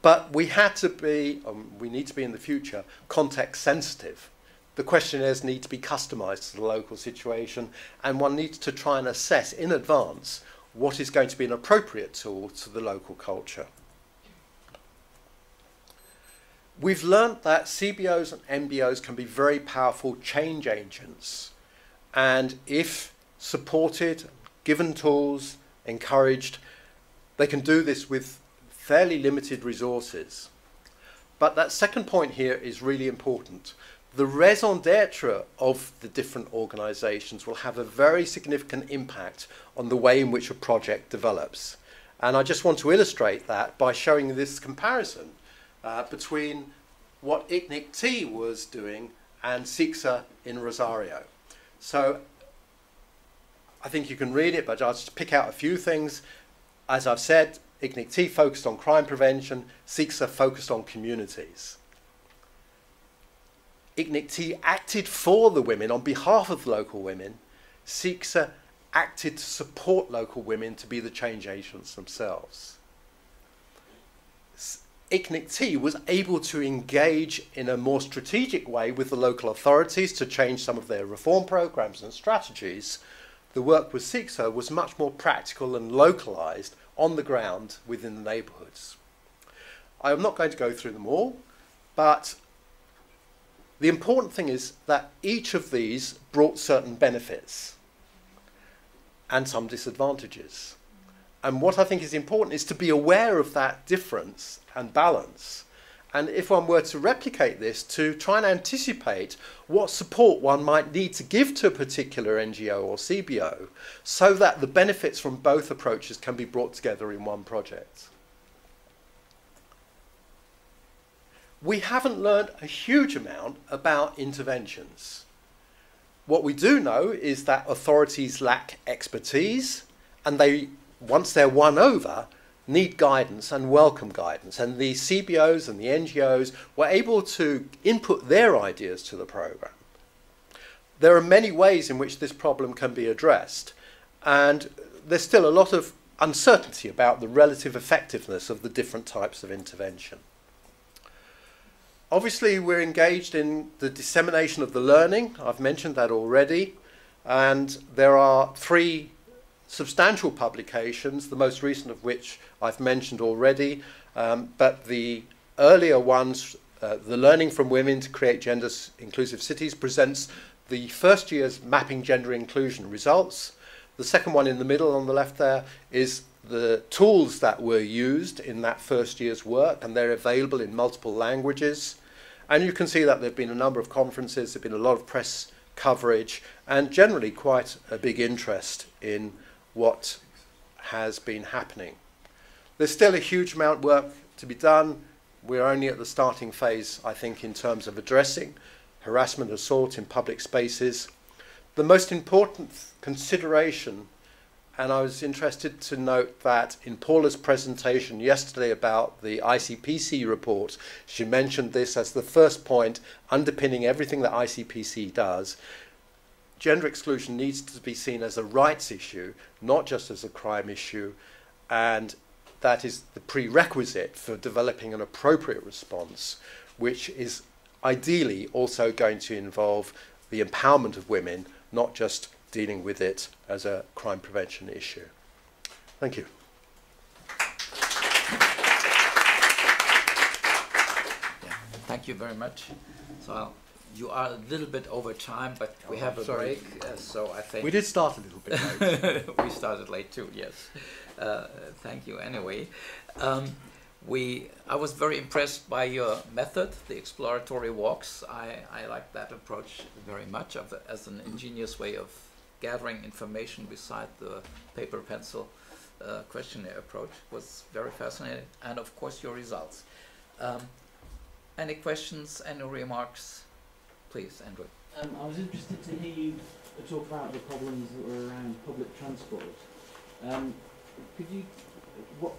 But we had to be, we need to be in the future, context sensitive. The questionnaires need to be customised to the local situation, and one needs to try and assess in advance what is going to be an appropriate tool to the local culture. We've learnt that CBOs and MBOs can be very powerful change agents, and if supported, given tools, encouraged, they can do this with fairly limited resources. But that second point here is really important. The raison d'etre of the different organisations will have a very significant impact on the way in which a project develops. And I just want to illustrate that by showing this comparison between what ICNIC-T was doing and CISCSA in Rosario. So I think you can read it, but I'll just pick out a few things. As I've said, ICNIC-T focused on crime prevention, CISCSA focused on communities. ICNIC-T acted for the women on behalf of local women. CISCSA acted to support local women to be the change agents themselves. ICNIC-T was able to engage in a more strategic way with the local authorities to change some of their reform programs and strategies. The work with CISCSA was much more practical and localized on the ground within the neighborhoods. I am not going to go through them all, but the important thing is that each of these brought certain benefits and some disadvantages. And what I think is important is to be aware of that difference and balance. And if one were to replicate this, to try and anticipate what support one might need to give to a particular NGO or CBO so that the benefits from both approaches can be brought together in one project. We haven't learned a huge amount about interventions. What we do know is that authorities lack expertise, and they, once they're won over, need guidance and welcome guidance. And the CBOs and the NGOs were able to input their ideas to the program. There are many ways in which this problem can be addressed, and there's still a lot of uncertainty about the relative effectiveness of the different types of intervention. Obviously, we're engaged in the dissemination of the learning. I've mentioned that already. And there are 3 substantial publications, the most recent of which I've mentioned already. But the earlier ones, The Learning from Women to Create Gender Inclusive Cities, presents the first year's Mapping Gender Inclusion results. The second one in the middle on the left there is the tools that were used in that first year's work, and they're available in multiple languages. And you can see that there have been a number of conferences, there have been a lot of press coverage, and generally quite a big interest in what has been happening there's still a huge amount of work to be done. We're only at the starting phase, I think, in terms of addressing harassment, assault in public spaces. The most important consideration, and I was interested to note that in Paula's presentation yesterday about the ICPC report, she mentioned this as the first point underpinning everything that ICPC does. Gender exclusion needs to be seen as a rights issue, not just as a crime issue, and that is the prerequisite for developing an appropriate response, which is ideally also going to involve the empowerment of women, not just dealing with it as a crime prevention issue. Thank you. Yeah, thank you very much. So you are a little bit over time, but we have a break, so I think... We did start a little bit late. We started late too, yes. Thank you anyway. I was very impressed by your method, the exploratory walks. I like that approach very much as an ingenious way of gathering information beside the paper pencil questionnaire approach. Was very fascinating, and of course your results. Any questions, any remarks? Please, Andrew. I was interested to hear you talk about the problems that were around public transport.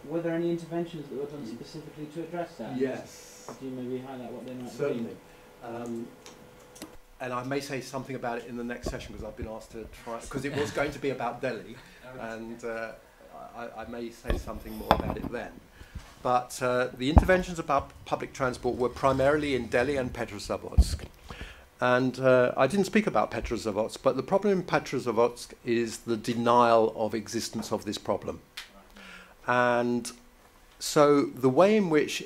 Were there any interventions that were done specifically to address that? Yes. Could you maybe highlight what they might be? Certainly. And I may say something about it in the next session because I've been asked to try, because it was going to be about Delhi, and I may say something more about it then. But the interventions about public transport were primarily in Delhi and Petrozavodsk. And I didn't speak about Petrozavodsk, but the problem in Petrozavodsk is the denial of existence of this problem. And so the way in which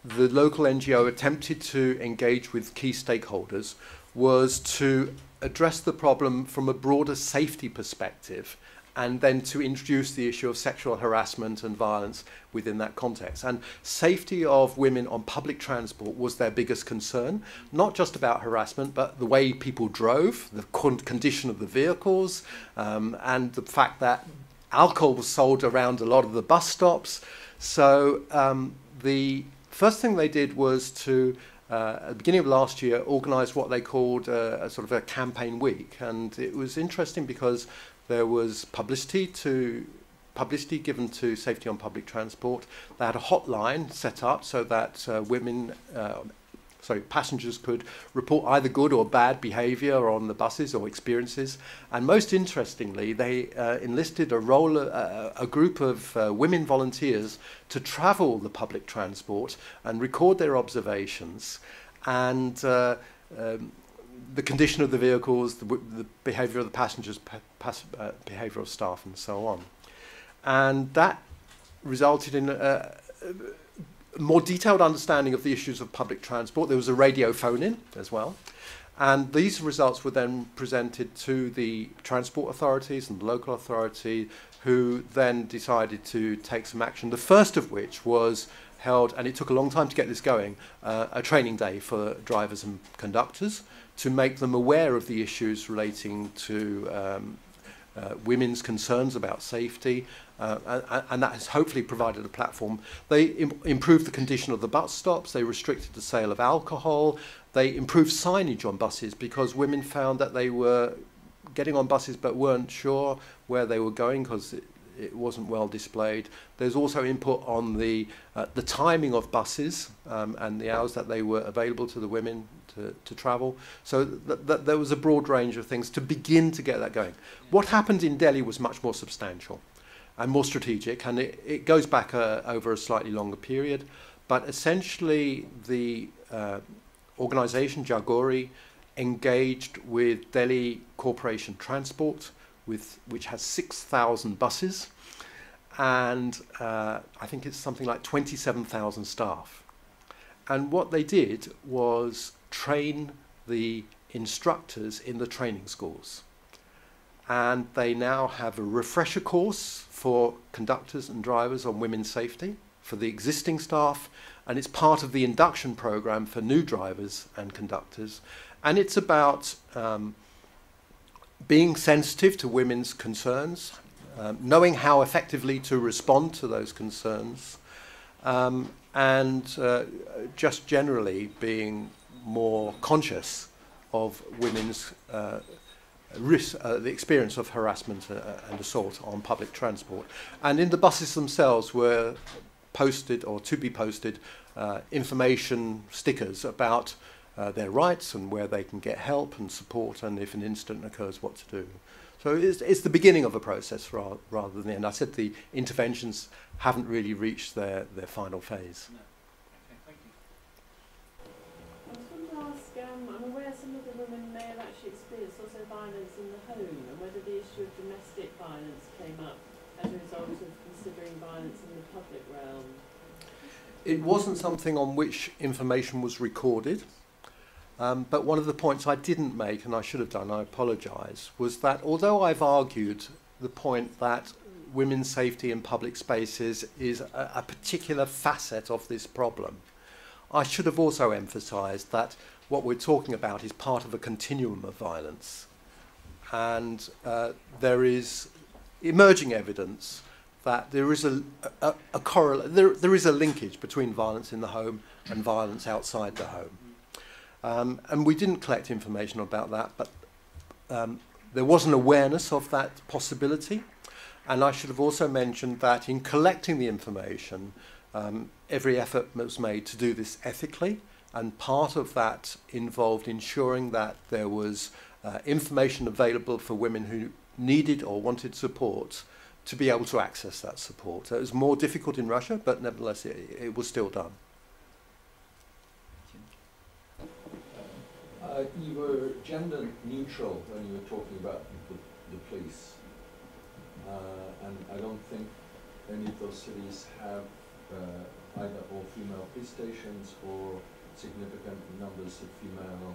the local NGO attempted to engage with key stakeholders was to address the problem from a broader safety perspective, and then to introduce the issue of sexual harassment and violence within that context. And safety of women on public transport was their biggest concern, not just about harassment, but the way people drove, the condition of the vehicles, and the fact that alcohol was sold around a lot of the bus stops. So the first thing they did was to, at the beginning of last year, organise what they called a sort of a campaign week. And it was interesting because there was publicity given to safety on public transport. They had a hotline set up so that passengers could report either good or bad behaviour on the buses or experiences. And most interestingly, they enlisted a group of women volunteers to travel the public transport and record their observations and the condition of the vehicles, the behaviour of the passengers, behaviour of staff, and so on. And that resulted in a more detailed understanding of the issues of public transport. There was a radio phone-in as well. And these results were then presented to the transport authorities and the local authority, who then decided to take some action, the first of which was held, and it took a long time to get this going, a training day for drivers and conductors to make them aware of the issues relating to women's concerns about safety, and that has hopefully provided a platform. They improved the condition of the bus stops, they restricted the sale of alcohol, they improved signage on buses because women found that they were getting on buses but weren't sure where they were going because it wasn't well displayed. There's also input on the timing of buses and the hours that they were available to the women to travel. So there was a broad range of things to begin to get that going. What happened in Delhi was much more substantial and more strategic, and it goes back over a slightly longer period. But essentially the organisation, Jagori, engaged with Delhi Corporation Transport, which has 6,000 buses, and I think it's something like 27,000 staff. And what they did was train the instructors in the training schools. And they now have a refresher course for conductors and drivers on women's safety for the existing staff, and it's part of the induction program for new drivers and conductors. And it's about being sensitive to women's concerns, knowing how effectively to respond to those concerns, and just generally being more conscious of women's risk, the experience of harassment and assault on public transport. And in the buses themselves were posted, or to be posted, information stickers about their rights and where they can get help and support, and if an incident occurs, what to do. So it's the beginning of a process rather than the end. I said the interventions haven't really reached their final phase. No. Okay, thank you. I was going to ask, I'm aware some of the women may have actually experienced also violence in the home, and whether the issue of domestic violence came up as a result of considering violence in the public realm. It wasn't something on which information was recorded. But one of the points I didn't make, and I should have done, I apologise, was that although I've argued the point that women's safety in public spaces is a particular facet of this problem, I should have also emphasised that what we're talking about is part of a continuum of violence. And there is emerging evidence that there is there is a linkage between violence in the home and violence outside the home. And we didn't collect information about that, but there was an awareness of that possibility. And I should have also mentioned that in collecting the information, every effort was made to do this ethically, and part of that involved ensuring that there was information available for women who needed or wanted support to be able to access that support. So it was more difficult in Russia, but nevertheless it was still done. You were gender neutral when you were talking about the police, and I don't think any of those cities have either all female police stations or significant numbers of female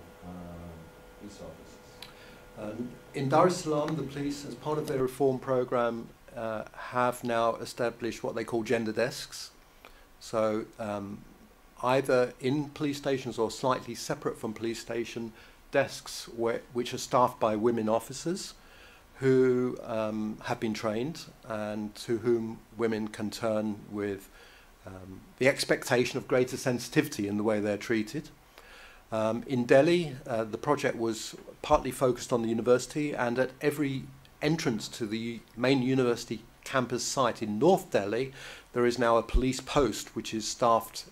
police officers. In Dar es Salaam, the police, as part of their reform program, have now established what they call gender desks. So either in police stations or slightly separate from police station desks which are staffed by women officers who have been trained and to whom women can turn with the expectation of greater sensitivity in the way they're treated. In Delhi, the project was partly focused on the university, and at every entrance to the main university campus site in North Delhi, there is now a police post which is staffed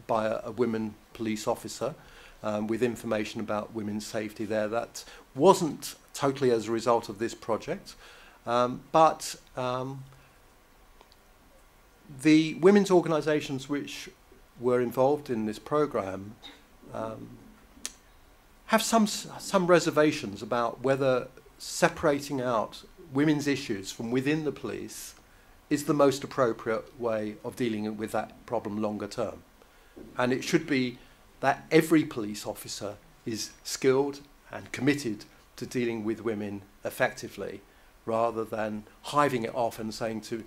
by a women police officer with information about women's safety there. That wasn't totally as a result of this project, but the women's organisations which were involved in this programme have some reservations about whether separating out women's issues from within the police is the most appropriate way of dealing with that problem longer term. And it should be that every police officer is skilled and committed to dealing with women effectively, rather than hiving it off and saying to,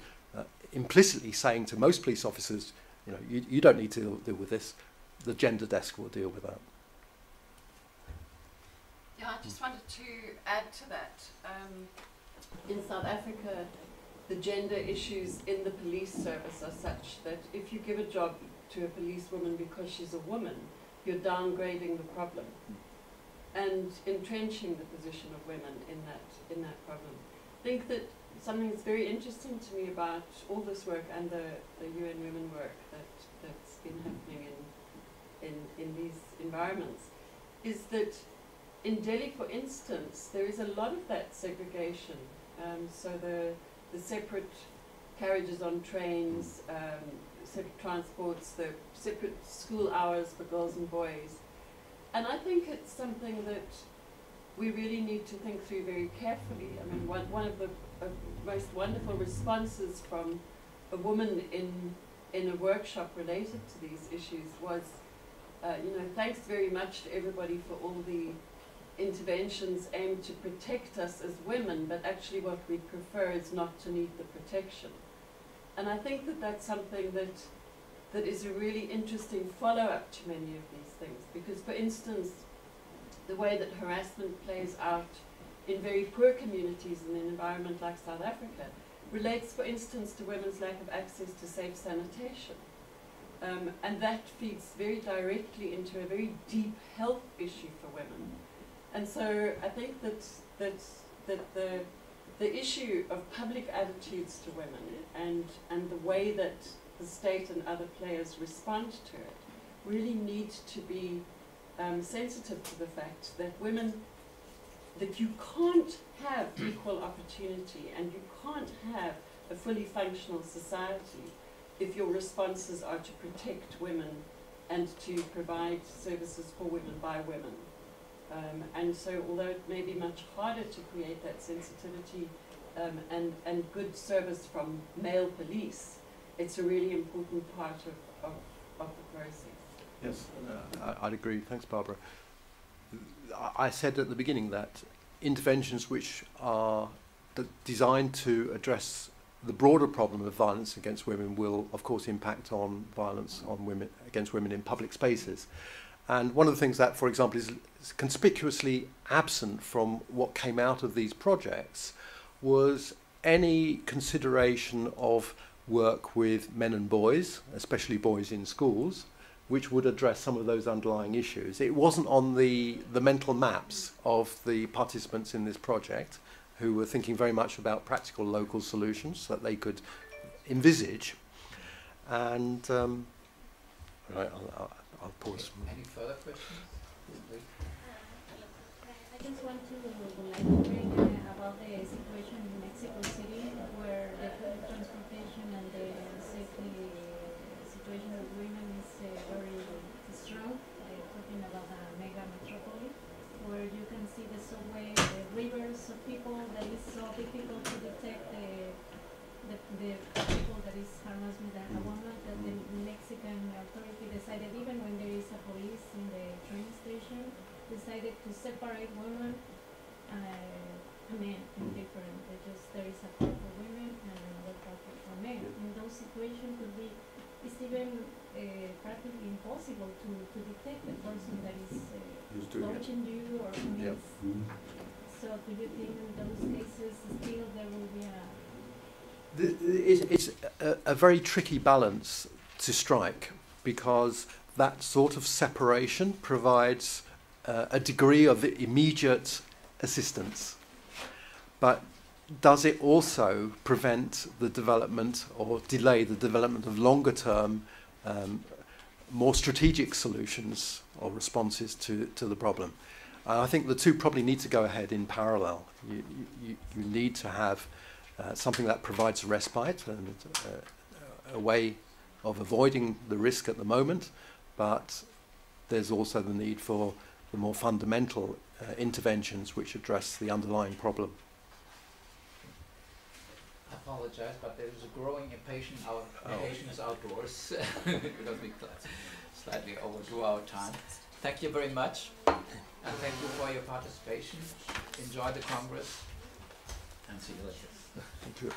implicitly saying to most police officers, you know, you don't need to deal with this, the gender desk will deal with that. Yeah, I just wanted to add to that. In South Africa, the gender issues in the police service are such that if you give a job to a policewoman because she's a woman, you're downgrading the problem and entrenching the position of women in that problem. I think that something that's very interesting to me about all this work and the UN Women work that's been happening in these environments is that in Delhi, for instance, there is a lot of that segregation. So the separate carriages on trains, separate transports, the separate school hours for girls and boys. And I think it's something that we really need to think through very carefully. I mean, one of the most wonderful responses from a woman in a workshop related to these issues was, thanks very much to everybody for all the interventions aimed to protect us as women, but actually what we prefer is not to need the protection. And I think that that's something that is a really interesting follow-up to many of these things, because, for instance, the way that harassment plays out in very poor communities in an environment like South Africa relates, for instance, to women's lack of access to safe sanitation. And that feeds very directly into a very deep health issue for women. And so I think that the issue of public attitudes to women and the way that the state and other players respond to it really need to be sensitive to the fact that that you can't have equal opportunity and you can't have a fully functional society if your responses are to protect women and to provide services for women by women. And so although it may be much harder to create that sensitivity and good service from male police, it's a really important part of the process. Yes, I'd agree. Thanks, Barbara. I said at the beginning that interventions which are designed to address the broader problem of violence against women will, of course, impact on violence on women against women in public spaces. And one of the things that, for example, is conspicuously absent from what came out of these projects was any consideration of work with men and boys, especially boys in schools, which would address some of those underlying issues. It wasn't on the mental maps of the participants in this project, who were thinking very much about practical local solutions that they could envisage. And right, I'll pause. Any further questions? I just want to bring about the situation in Mexico City, where the public transportation and the safety situation of women is very strong. Talking about a mega metropolis, where you can see the subway, the rivers of people, that is so difficult to detect the people that is harassment a woman, that the Mexican authority decided, even when there is a police in the train station, decided to separate women and men in different, there is a part for women and another part for men. In those situations, it's even practically impossible to detect the person that is approaching you or So do you think in those cases still there will be It's a very tricky balance to strike, because that sort of separation provides a degree of immediate assistance. But does it also prevent the development or delay the development of longer term, more strategic solutions or responses to the problem? I think the two probably need to go ahead in parallel. You need to have something that provides a respite and a way of avoiding the risk at the moment, but there's also the need for the more fundamental interventions which address the underlying problem. I apologize, but there is a growing impatience outdoors because we slightly overdrew our time. Thank you very much, and thank you for your participation. Enjoy the Congress, and see you later. Thank you.